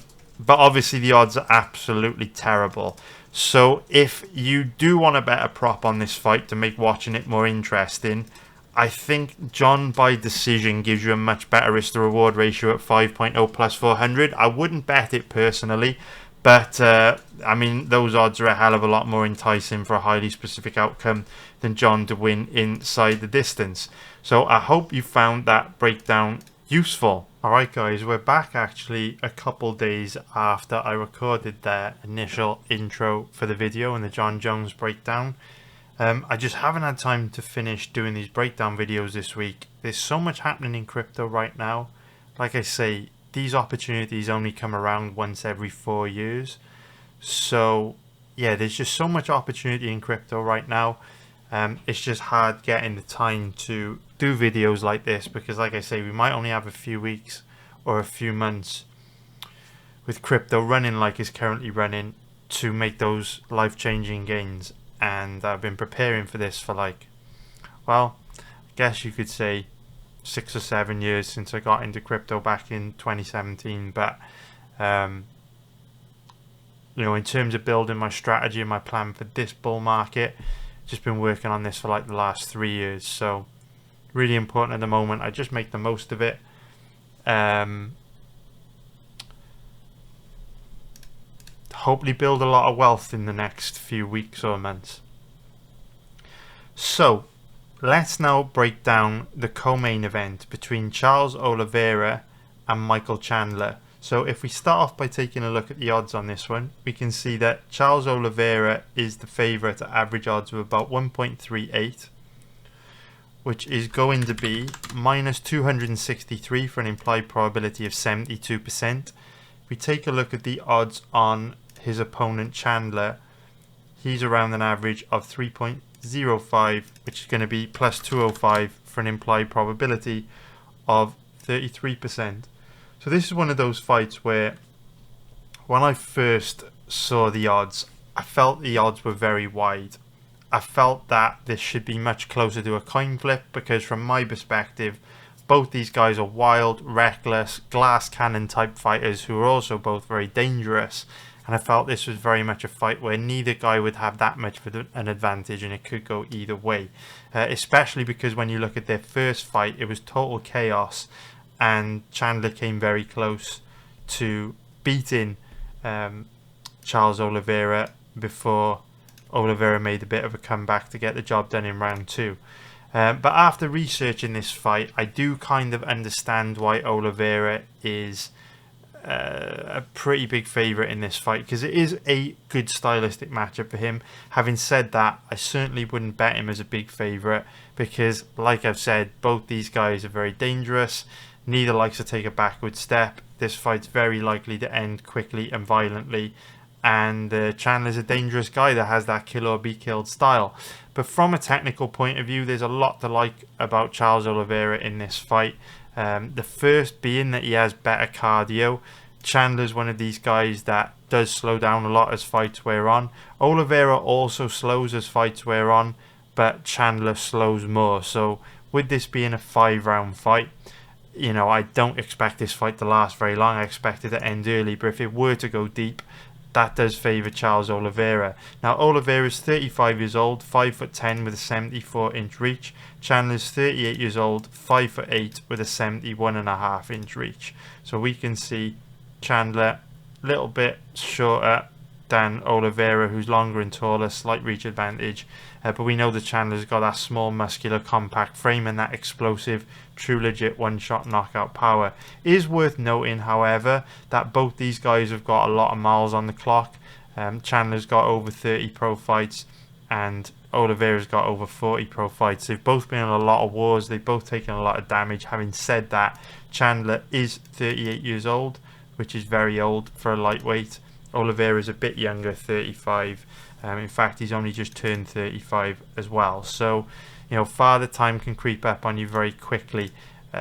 obviously the odds are absolutely terrible. So if you do want to bet a prop on this fight to make watching it more interesting, I think Jon by decision gives you a much better risk to reward ratio at 5.0 plus 400. I wouldn't bet it personally, but I mean, those odds are a hell of a lot more enticing for a highly specific outcome than Jon to win inside the distance. So I hope you found that breakdown useful. Alright guys, we're back actually a couple days after I recorded the initial intro for the video and the Jon Jones breakdown. I just haven't had time to finish doing these breakdown videos this week. There's so much happening in crypto right now. Like I say, these opportunities only come around once every 4 years. So yeah, there's just so much opportunity in crypto right now. It's just hard getting the time to do videos like this, because like I say, we might only have a few weeks or a few months with crypto running like it's currently running to make those life-changing gains. And I've been preparing for this for like, well, I guess you could say 6 or 7 years since I got into crypto back in 2017. But you know, in terms of building my strategy and my plan for this bull market, just been working on this for like the last 3 years. So really important at the moment. I just make the most of it. Hopefully build a lot of wealth in the next few weeks or months. So let's now break down the co-main event between Charles Oliveira and Michael Chandler. So if we start off by taking a look at the odds on this one, we can see that Charles Oliveira is the favourite at average odds of about 1.38, which is going to be minus 263 for an implied probability of 72%. If we take a look at the odds on his opponent Chandler, he's around an average of 3.05, which is going to be plus 205 for an implied probability of 33%. So this is one of those fights where when I first saw the odds, I felt the odds were very wide. I felt that this should be much closer to a coin flip, because from my perspective, both these guys are wild, reckless, glass cannon type fighters who are also both very dangerous. And I felt this was very much a fight where neither guy would have that much of an advantage, and it could go either way. Especially because when you look at their first fight, it was total chaos, and Chandler came very close to beating Charles Oliveira before Oliveira made a bit of a comeback to get the job done in round 2. But after researching this fight, I do kind of understand why Oliveira is a pretty big favourite in this fight, because it is a good stylistic matchup for him. Having said that, I certainly wouldn't bet him as a big favourite, because like I've said, both these guys are very dangerous. Neither likes to take a backward step. This fight's very likely to end quickly and violently, and Chandler's a dangerous guy that has that kill or be killed style. But from a technical point of view, there's a lot to like about Charles Oliveira in this fight. The first being that he has better cardio. Chandler's one of these guys that does slow down a lot as fights wear on. Oliveira also slows as fights wear on, but Chandler slows more. So with this being a 5-round fight, you know, I don't expect this fight to last very long. I expect it to end early, but if it were to go deep, that does favour Charles Oliveira. Now, Oliveira is 35 years old, 5'10" with a 74-inch reach. Chandler's 38 years old, 5'8" with a 71.5-inch reach. So we can see Chandler a little bit shorter than Oliveira, who's longer and taller, slight reach advantage. But we know that Chandler's got that small, muscular, compact frame and that explosive, true legit one-shot knockout power. It is worth noting, however, that both these guys have got a lot of miles on the clock. Chandler's got over 30 pro fights and Oliveira's got over 40 pro fights. They've both been in a lot of wars. They've both taken a lot of damage. Having said that, Chandler is 38 years old, which is very old for a lightweight. Oliveira is a bit younger, 35. In fact, he's only just turned 35 as well. So, you know, father time can creep up on you very quickly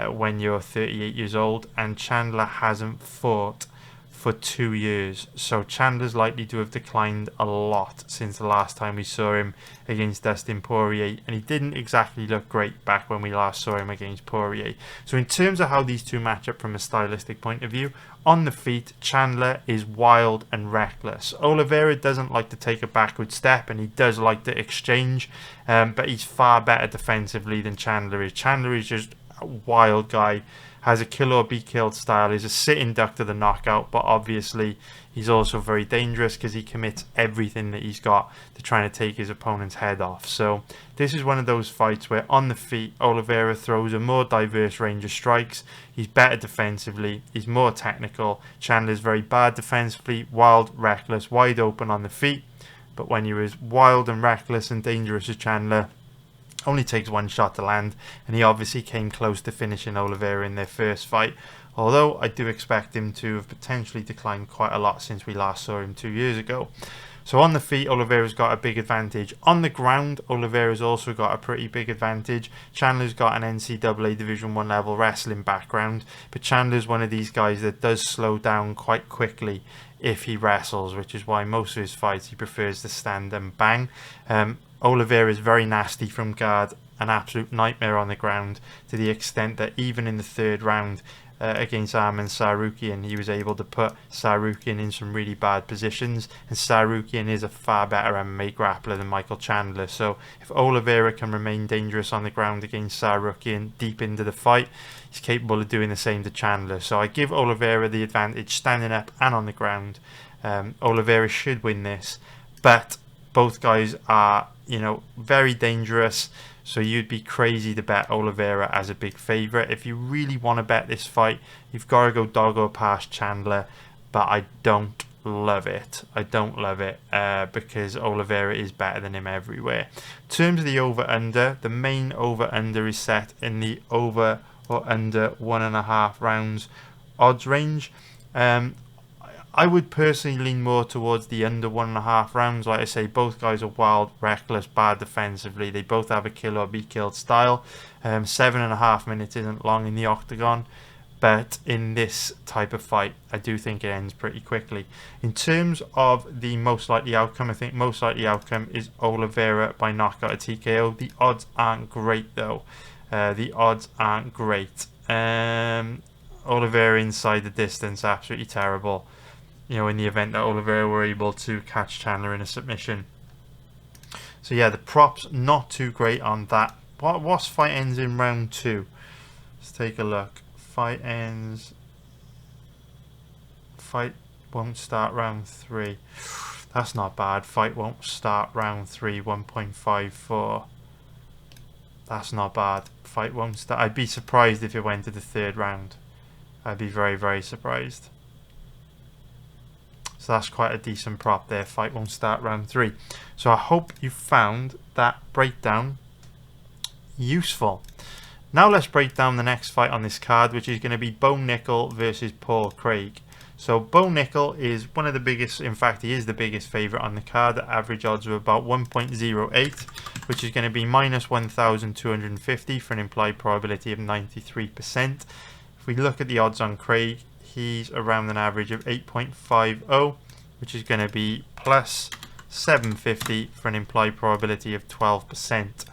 when you're 38 years old. And Chandler hasn't fought for 2 years. So Chandler's likely to have declined a lot since the last time we saw him against Dustin Poirier. And he didn't exactly look great back when we last saw him against Poirier. So in terms of how these two match up from a stylistic point of view, on the feet, Chandler is wild and reckless. Oliveira doesn't like to take a backward step, and he does like to exchange, but he's far better defensively than Chandler is. Chandler is just a wild guy, has a kill or be killed style. He's a sitting duck to the knockout, but obviously he's also very dangerous because he commits everything that he's got to trying to take his opponent's head off. So this is one of those fights where on the feet, Oliveira throws a more diverse range of strikes. He's better defensively. He's more technical. Chandler's very bad defensively, wild, reckless, wide open on the feet. But when you're as wild and reckless and dangerous as Chandler, only takes one shot to land, and he obviously came close to finishing Oliveira in their first fight, although I do expect him to have potentially declined quite a lot since we last saw him 2 years ago. So on the feet, Oliveira's got a big advantage. On the ground, Oliveira's also got a pretty big advantage. Chandler's got an NCAA Division 1 level wrestling background, but Chandler's one of these guys that does slow down quite quickly if he wrestles, which is why most of his fights he prefers to stand and bang. Oliveira is very nasty from guard, an absolute nightmare on the ground, to the extent that even in the third round, against Arman Tsarukyan. He was able to put Tsarukyan in some really bad positions, and Tsarukyan is a far better MMA grappler than Michael Chandler. So if Oliveira can remain dangerous on the ground against Tsarukyan deep into the fight, he's capable of doing the same to Chandler. So I give Oliveira the advantage standing up and on the ground. Oliveira should win this, but both guys are, very dangerous. So you'd be crazy to bet Oliveira as a big favourite. If you really want to bet this fight, you've got to go doggo past Chandler. But I don't love it. Because Oliveira is better than him everywhere. In terms of the over-under, the main over-under is set in the over or under 1.5 rounds odds range. I would personally lean more towards the under 1.5 rounds. Like I say, both guys are wild, reckless, bad defensively. They both have a kill or be killed style. 7.5 minutes isn't long in the octagon, but in this type of fight, I do think it ends pretty quickly. In terms of the most likely outcome, I think most likely outcome is Oliveira by knockout or TKO. The odds aren't great though. Oliveira inside the distance, absolutely terrible. In the event that Oliveira were able to catch Chandler in a submission. So yeah, the props not too great on that. What's fight ends in round 2? Let's take a look. Fight won't start round 3. That's not bad. Fight won't start round 3, 1.54. That's not bad. Fight won't start. I'd be surprised if it went to the 3rd round. I'd be very, very surprised. So that's quite a decent prop there. Fight won't start round 3. So I hope you found that breakdown useful. Now let's break down the next fight on this card, which is going to be Bo Nickal versus Paul Craig. So Bo Nickal is one of the biggest, in fact he is the biggest favourite on the card. The average odds are about 1.08, which is going to be minus 1,250 for an implied probability of 93%. If we look at the odds on Craig, he's around an average of 8.50, which is going to be plus 750 for an implied probability of 12%.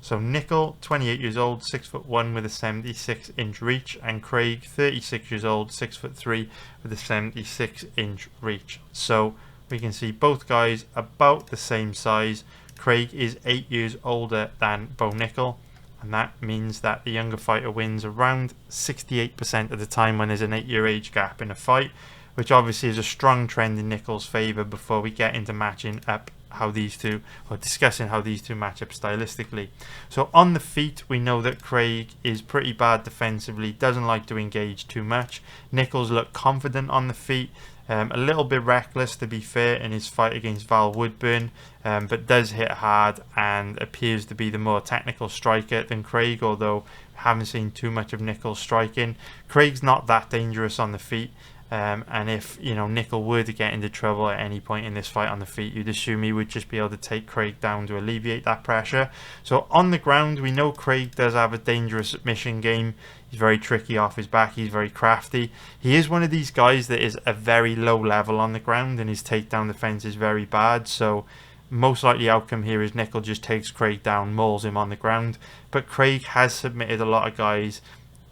So Nickal, 28 years old, 6'1" with a 76-inch reach, and Craig, 36 years old, 6'3" with a 76-inch reach. So we can see both guys about the same size. Craig is 8 years older than Bo Nickal, and that means that the younger fighter wins around 68% of the time when there's an 8-year age gap in a fight, which obviously is a strong trend in Nickal's favour before we get into matching up how these two, or discussing how these two match up stylistically. So on the feet, we know that Craig is pretty bad defensively, doesn't like to engage too much. Nickal's look confident on the feet, a little bit reckless to be fair in his fight against Val Woodburn, but does hit hard and appears to be the more technical striker than Craig, although haven't seen too much of Nickal striking. Craig's not that dangerous on the feet, and if Nickal were to get into trouble at any point in this fight on the feet, you'd assume he would just be able to take Craig down to alleviate that pressure. So on the ground, we know Craig does have a dangerous submission game. He's very tricky off his back. He's very crafty. He is one of these guys that is a very low level on the ground, and his takedown defense is very bad. So most likely outcome here is Nickal just takes Craig down, mauls him on the ground. But Craig has submitted a lot of guys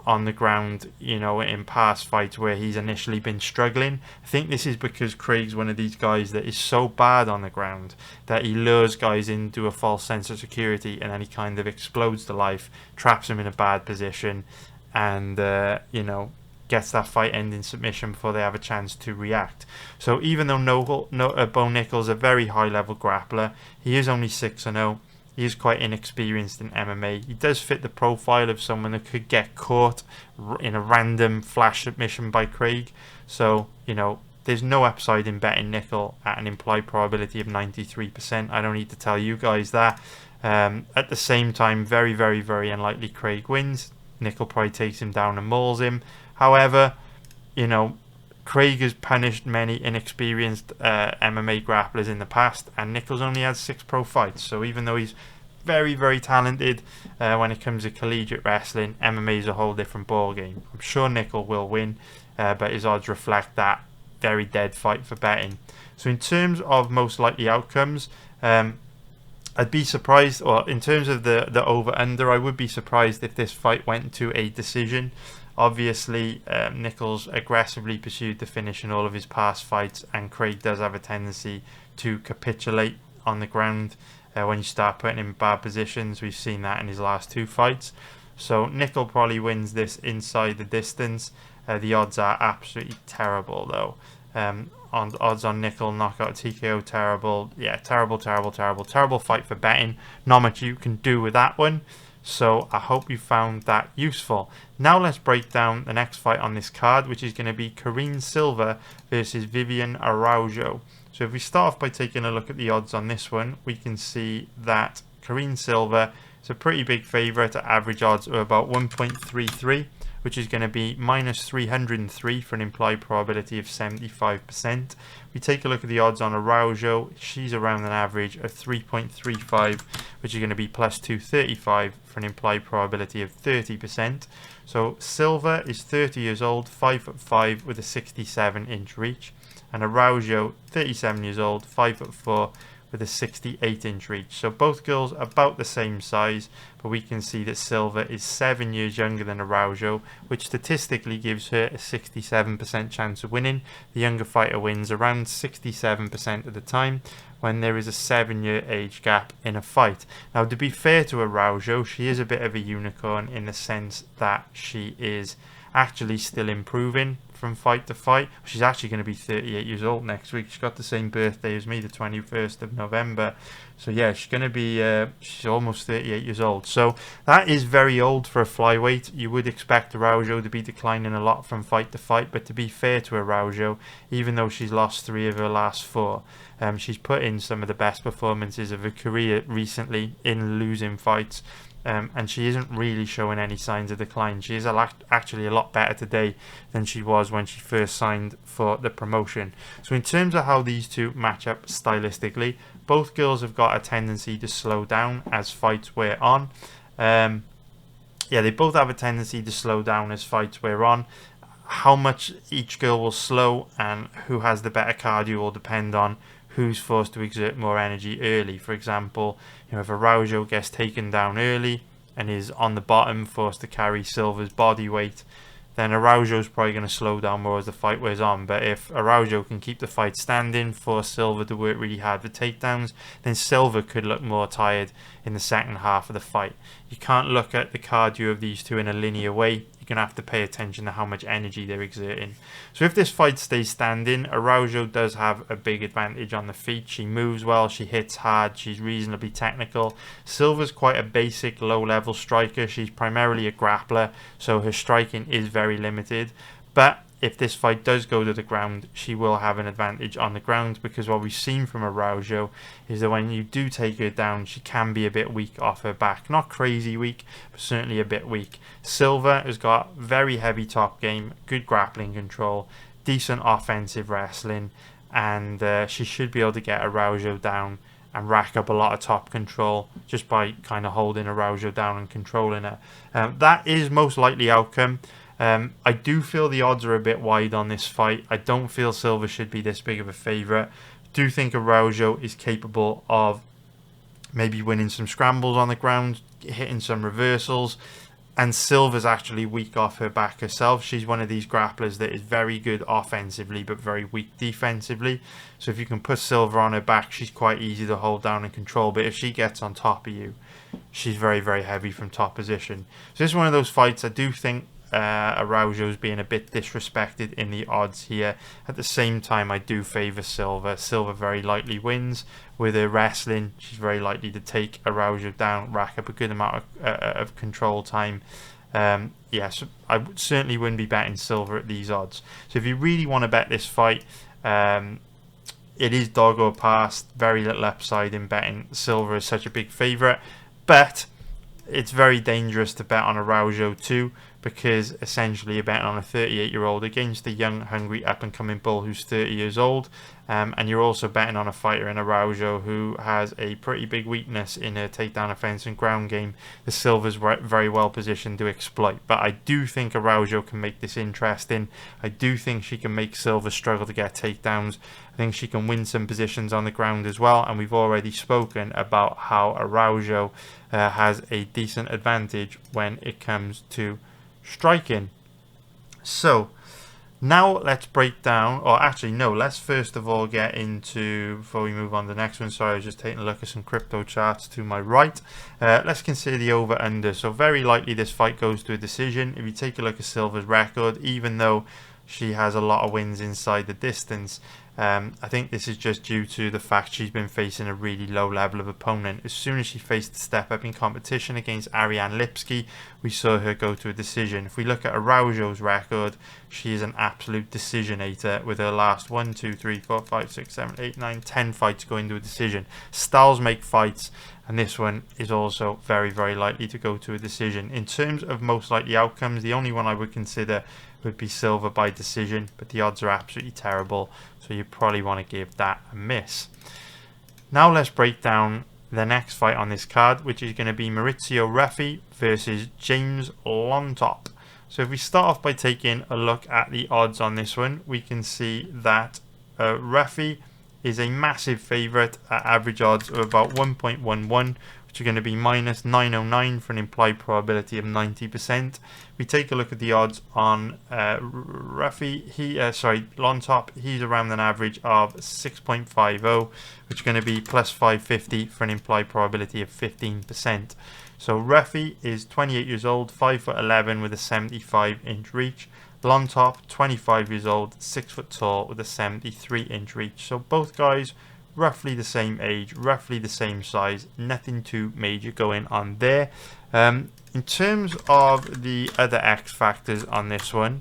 on the ground, in past fights where he's initially been struggling. I think this is because Craig's one of these guys that is so bad on the ground that he lures guys into a false sense of security, and then he kind of explodes to life, traps him in a bad position, and gets that fight ending submission before they have a chance to react. So even though Bo Nickal's a very high level grappler, he is only 6-0. He is quite inexperienced in MMA. He does fit the profile of someone that could get caught in a random flash submission by Craig. So, there's no upside in betting Nickal at an implied probability of 93%. I don't need to tell you guys that. At the same time, very, very, very unlikely Craig wins. Nickal probably takes him down and mauls him. However, Craig has punished many inexperienced MMA grapplers in the past, and Nickal's only had 6 pro fights. So even though he's very, very talented when it comes to collegiate wrestling, MMA is a whole different ballgame. I'm sure Nickal will win, but his odds reflect that very dead fight for betting. So in terms of most likely outcomes, I'd be surprised, or in terms of the over-under, I would be surprised if this fight went to a decision. Obviously, Nichols aggressively pursued the finish in all of his past fights, and Craig does have a tendency to capitulate on the ground when you start putting him in bad positions. We've seen that in his last 2 fights. So Nickel probably wins this inside the distance. The odds are absolutely terrible though. On odds on Nickel knockout TKO, terrible. Yeah, terrible fight for betting. Not much you can do with that one. So I hope you found that useful. Now let's break down the next fight on this card, which is going to be Silva versus Vivian Araujo. So if we start off by taking a look at the odds on this one, we can see that Silva is a pretty big favourite at average odds of about 1.33, which is going to be minus 303 for an implied probability of 75%. We take a look at the odds on Araujo, she's around an average of 3.35, which is going to be plus 235 for an implied probability of 30%. So Silva is 30 years old, 5'5" with a 67-inch reach, and Araujo, 37 years old, 5'4" with a 68-inch reach. So both girls about the same size, but we can see that Silva is 7 years younger than Araujo, which statistically gives her a 67% chance of winning. The younger fighter wins around 67% of the time when there is a 7-year age gap in a fight. Now, to be fair to Araujo, she is a bit of a unicorn in the sense that she is actually still improving from fight to fight. She's actually going to be 38 years old next week. She's got the same birthday as me, the 21st of November. So yeah, she's going to be, she's almost 38 years old. So that is very old for a flyweight. You would expect Araujo to be declining a lot from fight to fight, but to be fair to Araujo, even though she's lost 3 of her last 4, she's put in some of the best performances of her career recently in losing fights. And she isn't really showing any signs of decline. She is actually a lot better today than she was when she first signed for the promotion. So in terms of how these two match up stylistically, both girls have got a tendency to slow down as fights wear on. Yeah, they both have a tendency to slow down as fights wear on. How much each girl will slow and who has the better cardio will depend on who's forced to exert more energy early. For example, if Araujo gets taken down early and is on the bottom, forced to carry Silva's body weight, then Araujo's probably going to slow down more as the fight wears on. But if Araujo can keep the fight standing, force Silva to work really hard for takedowns, then Silva could look more tired in the second half of the fight. You can't look at the cardio of these two in a linear way. You're going to have to pay attention to how much energy they're exerting. So if this fight stays standing, Araujo does have a big advantage on the feet. She moves well, she hits hard, she's reasonably technical. Silva's quite a basic low-level striker. She's primarily a grappler, so her striking is very limited. But if this fight does go to the ground, she will have an advantage on the ground, because what we've seen from Araujo is that when you do take her down, she can be a bit weak off her back. Not crazy weak, but certainly a bit weak. Silva has got very heavy top game, good grappling control, decent offensive wrestling, and she should be able to get Araujo down and rack up a lot of top control just by kind of holding Araujo down and controlling her. That is most likely outcome. I do feel the odds are a bit wide on this fight. I don't feel Silva should be this big of a favourite. Do think Araujo is capable of maybe winning some scrambles on the ground, hitting some reversals, and Silva's actually weak off her back herself. She's one of these grapplers that is very good offensively but very weak defensively. So if you can put Silva on her back, she's quite easy to hold down and control. But if she gets on top of you, she's very, very heavy from top position. So this is one of those fights I do think Araujo's being a bit disrespected in the odds here. At the same time, I do favour Silva. Silva very likely wins. With her wrestling, she's very likely to take Araujo down, rack up a good amount of control time. Yes, I certainly wouldn't be betting Silva at these odds. So if you really want to bet this fight, it is dog or pass. Very little upside in betting Silva is such a big favourite. But it's very dangerous to bet on Araujo too, because essentially you're betting on a 38-year-old against a young, hungry, up-and-coming bull who's 30 years old. And you're also betting on a fighter in Araujo who has a pretty big weakness in her takedown offense and ground game that Silva's very well positioned to exploit. But I do think Araujo can make this interesting. I do think she can make Silva struggle to get takedowns. I think she can win some positions on the ground as well. And we've already spoken about how Araujo has a decent advantage when it comes to striking. So now let's break down, or actually no, let's first of all get into, before we move on to the next one, sorry, I was just taking a look at some crypto charts to my right. Let's consider the over-under. So very likely this fight goes to a decision. If you take a look at Silva's record, even though she has a lot of wins inside the distance, I think this is just due to the fact she's been facing a really low level of opponent. As soon as she faced the step up in competition against Ariane Lipski, we saw her go to a decision. If we look at Araujo's record, she is an absolute decisionator with her last 1, 2, 3, 4, 5, 6, 7, 8, 9, 10 fights going to a decision. Styles make fights, and this one is also very, very likely to go to a decision. In terms of most likely outcomes, the only one I would consider would be Silva by decision, but the odds are absolutely terrible, so you probably want to give that a miss. Now let's break down the next fight on this card, which is going to be Maurizio Refy versus James Lontop. So if we start off by taking a look at the odds on this one, we can see that Refy is a massive favourite at average odds of about 1.11, which are going to be minus 909 for an implied probability of 90%. We take a look at the odds on Refy, Lontop, he's around an average of 6.50, which is going to be plus 550 for an implied probability of 15%. So Refy is 28 years old, 5'11" with a 75-inch reach. Lontop, 25 years old, 6 foot tall with a 73-inch reach. So both guys roughly the same age, roughly the same size, nothing too major going on there. In terms of the other X factors on this one,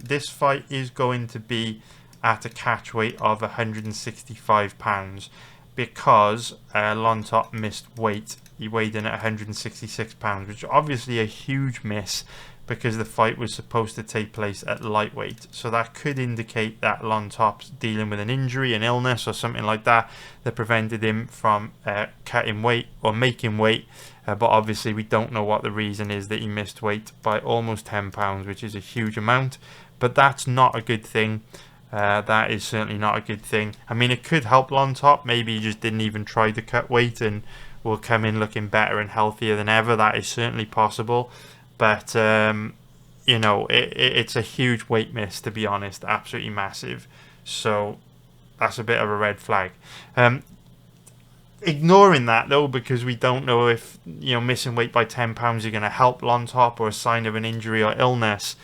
this fight is going to be at a catch weight of 165 pounds because Lontop missed weight. He weighed in at 166 pounds, which is obviously a huge miss because the fight was supposed to take place at lightweight. So that could indicate that Lontop's dealing with an injury, an illness or something like that that prevented him from cutting weight or making weight. But obviously we don't know what the reason is that he missed weight by almost 10 pounds, which is a huge amount. But that's not a good thing. That is certainly not a good thing. I mean, it could help Lontop. Maybe he just didn't even try to cut weight and will come in looking better and healthier than ever. That is certainly possible. But, you know, it's a huge weight miss, to be honest. Absolutely massive. So that's a bit of a red flag. Ignoring that, though, because we don't know if, you know, missing weight by 10 pounds is going to help Lontop or a sign of an injury or illness.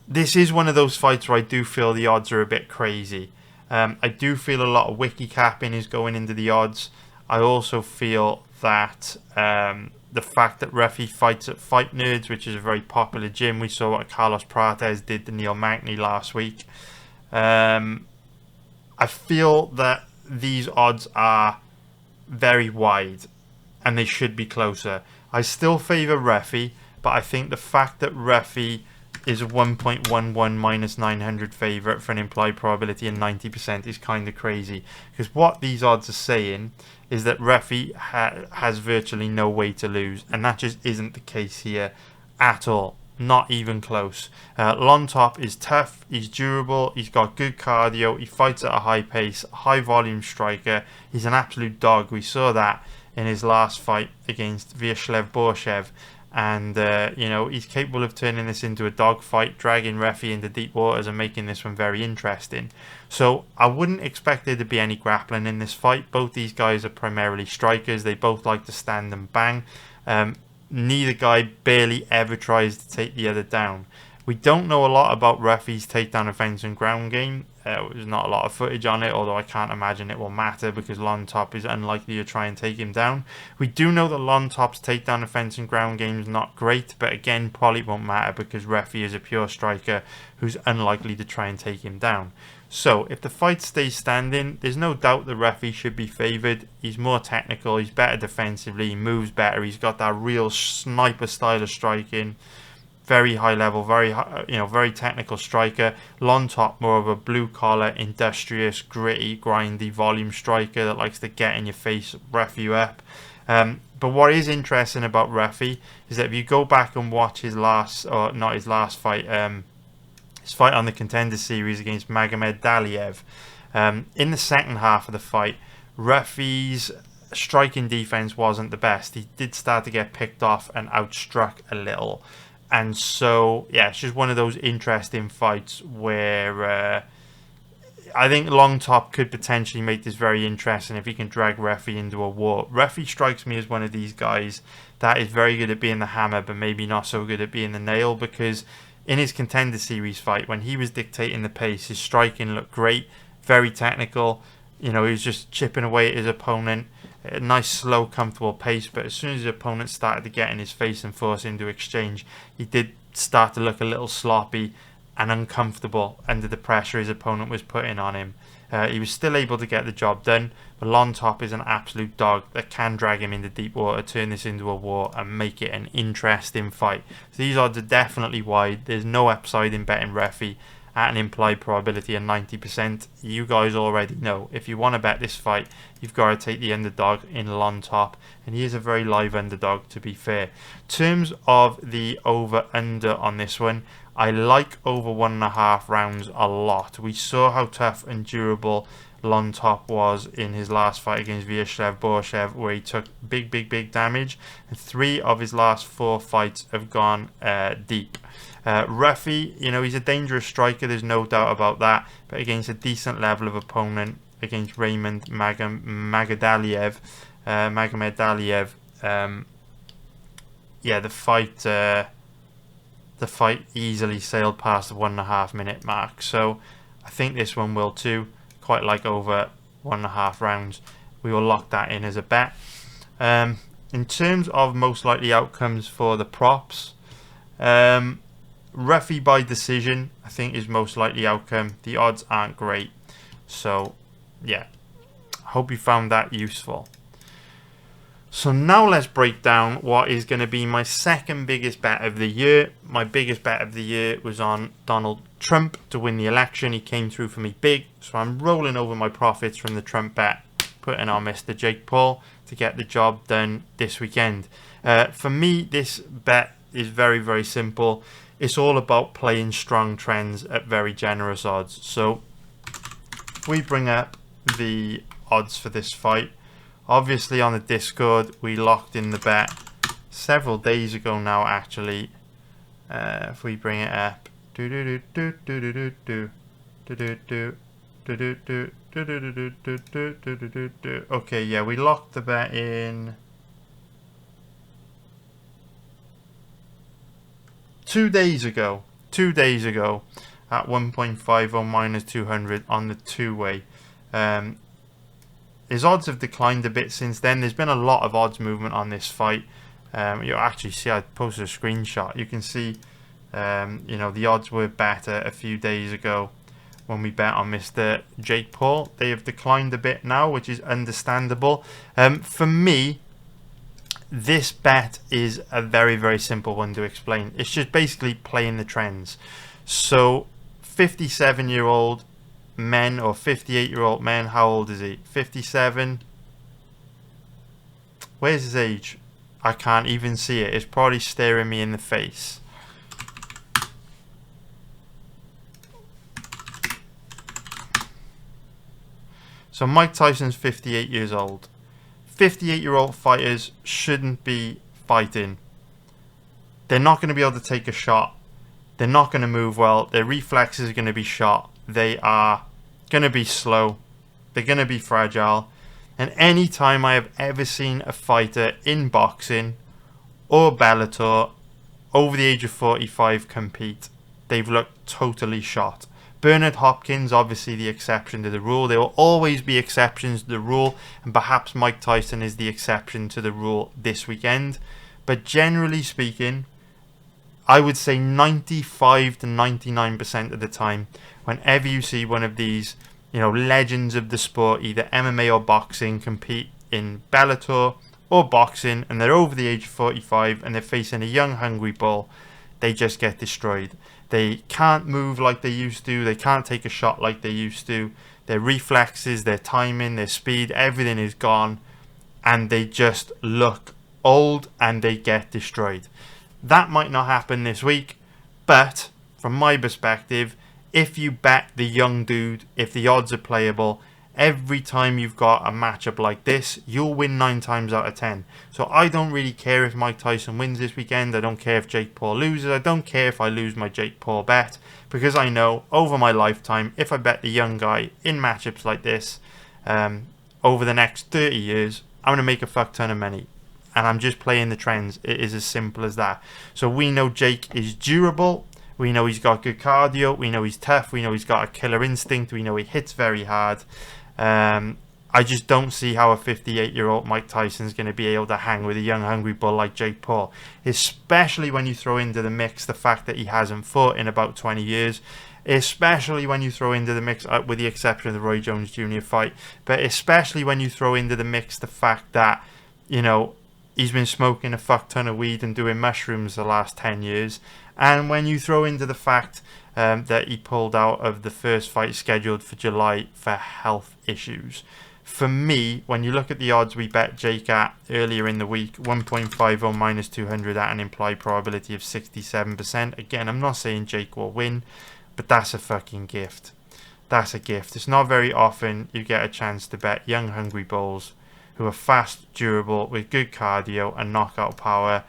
This is one of those fights where I do feel the odds are a bit crazy. I do feel a lot of wiki capping is going into the odds. I also feel that the fact that Refy fights at Fight Nerds, which is a very popular gym, we saw what Carlos Prates did to Neil Magny last week. I feel that these odds are very wide and they should be closer. I still favour Refy, but I think the fact that Refy is a 1.11 minus 900 favourite for an implied probability of 90% is kind of crazy. Because what these odds are saying is that Refy has virtually no way to lose. And that just isn't the case here at all. Not even close. Lontop is tough, he's durable, he's got good cardio, he fights at a high pace, high volume striker. He's an absolute dog. We saw that in his last fight against Vyacheslav Borshev. And, you know, he's capable of turning this into a dogfight, dragging Refy into deep waters and making this one very interesting. So I wouldn't expect there to be any grappling in this fight. Both these guys are primarily strikers. They both like to stand and bang. Neither guy barely ever tries to take the other down. We don't know a lot about Refy's takedown offense and ground game. There's not a lot of footage on it, although I can't imagine it will matter because Lontop is unlikely to try and take him down. We do know that Lontop's takedown offense and ground game is not great, but again, probably won't matter because Refy is a pure striker who's unlikely to try and take him down. So, if the fight stays standing, there's no doubt that Refy should be favoured. He's more technical, he's better defensively, he moves better, he's got that real sniper style of striking. Very high level, very technical striker. Lontop, more of a blue collar, industrious, gritty, grindy, volume striker that likes to get in your face, rough you up. But what is interesting about Refy is that if you go back and watch his last, or not his last fight, his fight on the Contender Series against Magomed Daliev, in the second half of the fight, Refy's striking defense wasn't the best. He did start to get picked off and outstruck a little. And so, yeah, it's just one of those interesting fights where I think Long Top could potentially make this very interesting if he can drag Refy into a war. Refy strikes me as one of these guys that is very good at being the hammer, but maybe not so good at being the nail, because in his Contender Series fight, when he was dictating the pace, his striking looked great, very technical. You know, he was just chipping away at his opponent, a nice, slow, comfortable pace. But as soon as his opponent started to get in his face and force him to exchange, he did start to look a little sloppy and uncomfortable under the pressure his opponent was putting on him. He was still able to get the job done, but Long Top is an absolute dog that can drag him into deep water, turn this into a war, and make it an interesting fight. So these odds are definitely wide. There's no upside in betting Refy at an implied probability of 90%. You guys already know, if you want to bet this fight, you've got to take the underdog in Long Top, and he is a very live underdog, to be fair. In terms of the over-under on this one, I like over 1.5 rounds a lot. We saw how tough and durable Long Top was in his last fight against Vyacheslav Borshev, where he took big damage, and 3 of his last 4 fights have gone deep. Refy, you know, he's a dangerous striker, there's no doubt about that, but against a decent level of opponent, against Raymond Magomedaliev, yeah, the fight easily sailed past the 1.5 minute mark. So I think this one will too. Quite like over 1.5 rounds. We will lock that in as a bet. In terms of most likely outcomes for the props, Refy by decision, I think, is most likely outcome. The odds aren't great. So yeah, hope you found that useful. So now let's break down what is going to be my second biggest bet of the year. My biggest bet of the year was on Donald Trump to win the election. He came through for me big, so I'm rolling over my profits from the Trump bet, putting on Mr. Jake Paul to get the job done this weekend. For me, this bet is very simple. It's all about playing strong trends at very generous odds. So if we bring up the odds for this fight, obviously on the Discord we locked in the bet several days ago now, actually. If we bring it up, okay, yeah, we locked the bet in 2 days ago at 1.50 minus 200 on the two-way. His odds have declined a bit since then. There's been a lot of odds movement on this fight. You'll actually see, I posted a screenshot. You can see, you know, the odds were better a few days ago when we bet on Mr. Jake Paul. They have declined a bit now, which is understandable. For me, this bet is a very simple one to explain. It's just basically playing the trends. So 57-year-old men or 58-year-old men, how old is he? 57? Where's his age? I can't even see it. It's probably staring me in the face. So Mike Tyson's 58 years old. 58-year-old fighters shouldn't be fighting. They're not going to be able to take a shot. They're not going to move well. Their reflexes are going to be shot. They are going to be slow. They're going to be fragile. And any time I have ever seen a fighter in boxing or Bellator over the age of 45 compete, they've looked totally shot. Bernard Hopkins, obviously the exception to the rule. There will always be exceptions to the rule, and perhaps Mike Tyson is the exception to the rule this weekend. But generally speaking, I would say 95 to 99% of the time, whenever you see one of these, you know, legends of the sport, either MMA or boxing, compete in Bellator or boxing, and they're over the age of 45 and they're facing a young, hungry bull, they just get destroyed. They can't move like they used to. They can't take a shot like they used to. Their reflexes, their timing, their speed, everything is gone, and they just look old and they get destroyed. That might not happen this week, but from my perspective, if you bet the young dude, if the odds are playable, Every time you've got a matchup like this, you'll win 9 times out of 10. So I don't really care if Mike Tyson wins this weekend. I don't care if Jake Paul loses. I don't care if I lose my Jake Paul bet, because I know over my lifetime, if I bet the young guy in matchups like this, over the next 30 years, I'm going to make a fuck ton of money. And I'm just playing the trends. It is as simple as that. So we know Jake is durable. We know he's got good cardio. We know he's tough. We know he's got a killer instinct. We know he hits very hard. I just don't see how a 58-year-old Mike Tyson is going to be able to hang with a young, hungry bull like Jake Paul, especially when you throw into the mix the fact that he hasn't fought in about 20 years, especially when you throw into the mix, with the exception of the Roy Jones Jr. fight, but especially when you throw into the mix the fact that, you know, he's been smoking a fuck ton of weed and doing mushrooms the last 10 years. And when you throw into the fact that he pulled out of the first fight scheduled for July for health issues. For me, when you look at the odds we bet Jake at earlier in the week, 1.50 minus 200 at an implied probability of 67%. Again, I'm not saying Jake will win, but that's a fucking gift. That's a gift. It's not very often you get a chance to bet young, hungry bulls who are fast, durable, with good cardio and knockout power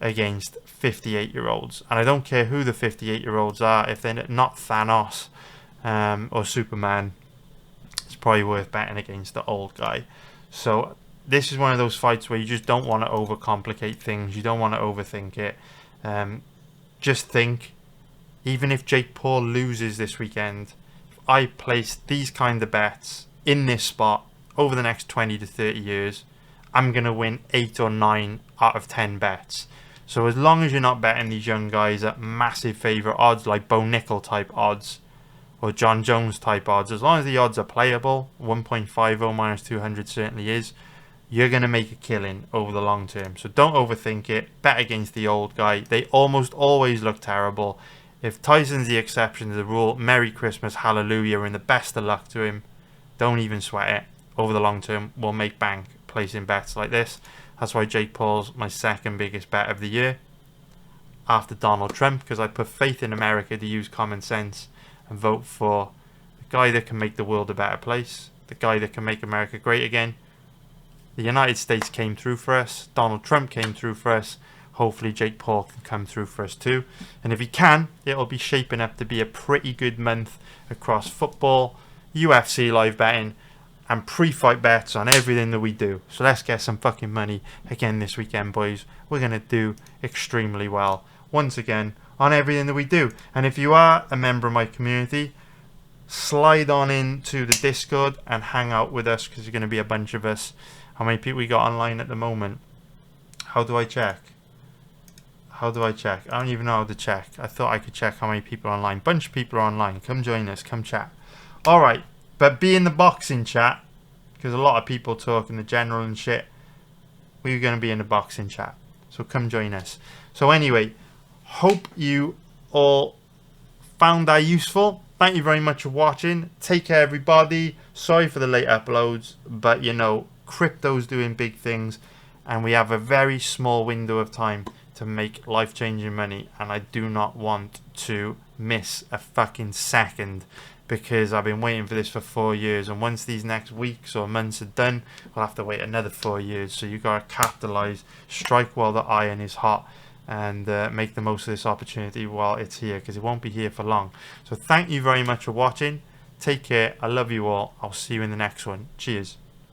against 58-year-olds. And I don't care who the 58-year-olds are. If they're not Thanos or Superman, it's probably worth betting against the old guy. So this is one of those fights where you just don't want to overcomplicate things. You don't want to overthink it. Just think, even if Jake Paul loses this weekend, if I place these kind of bets in this spot over the next 20 to 30 years, I'm going to win 8 or 9 out of 10 bets. So as long as you're not betting these young guys at massive favourite odds like Bo Nickel type odds or Jon Jones type odds, as long as the odds are playable, 1.50 minus 200 certainly is, you're going to make a killing over the long term. So don't overthink it. Bet against the old guy. They almost always look terrible. If Tyson's the exception to the rule, Merry Christmas, hallelujah, and the best of luck to him. Don't even sweat it. Over the long term, we'll make bank placing bets like this. That's why Jake Paul's my second biggest bet of the year after Donald Trump, because I put faith in America to use common sense and vote for the guy that can make the world a better place, the guy that can make America great again. The United States came through for us. Donald Trump came through for us. Hopefully Jake Paul can come through for us too. And if he can, it'll be shaping up to be a pretty good month across football, UFC live betting, and pre-fight bets on everything that we do. So let's get some fucking money again this weekend, boys. We're going to do extremely well once again on everything that we do. And if you are a member of my community, slide on into the Discord and hang out with us, because there's going to be a bunch of us. How many people we got online at the moment? How do I check? How do I check? I don't even know how to check. I thought I could check how many people are online. Bunch of people are online. Come join us. Come chat. All right. But be in the boxing chat, because a lot of people talking the general and shit. We're going to be in the boxing chat. So come join us. So anyway, hope you all found that useful. Thank you very much for watching. Take care, everybody. Sorry for the late uploads, but you know, crypto's doing big things, and we have a very small window of time to make life-changing money, and I do not want to miss a fucking second, because I've been waiting for this for 4 years, and once these next weeks or months are done, we'll have to wait another 4 years. So you got to capitalize, strike while the iron is hot, and make the most of this opportunity while it's here, because it won't be here for long. So thank you very much for watching. Take care. I love you all. I'll see you in the next one. Cheers.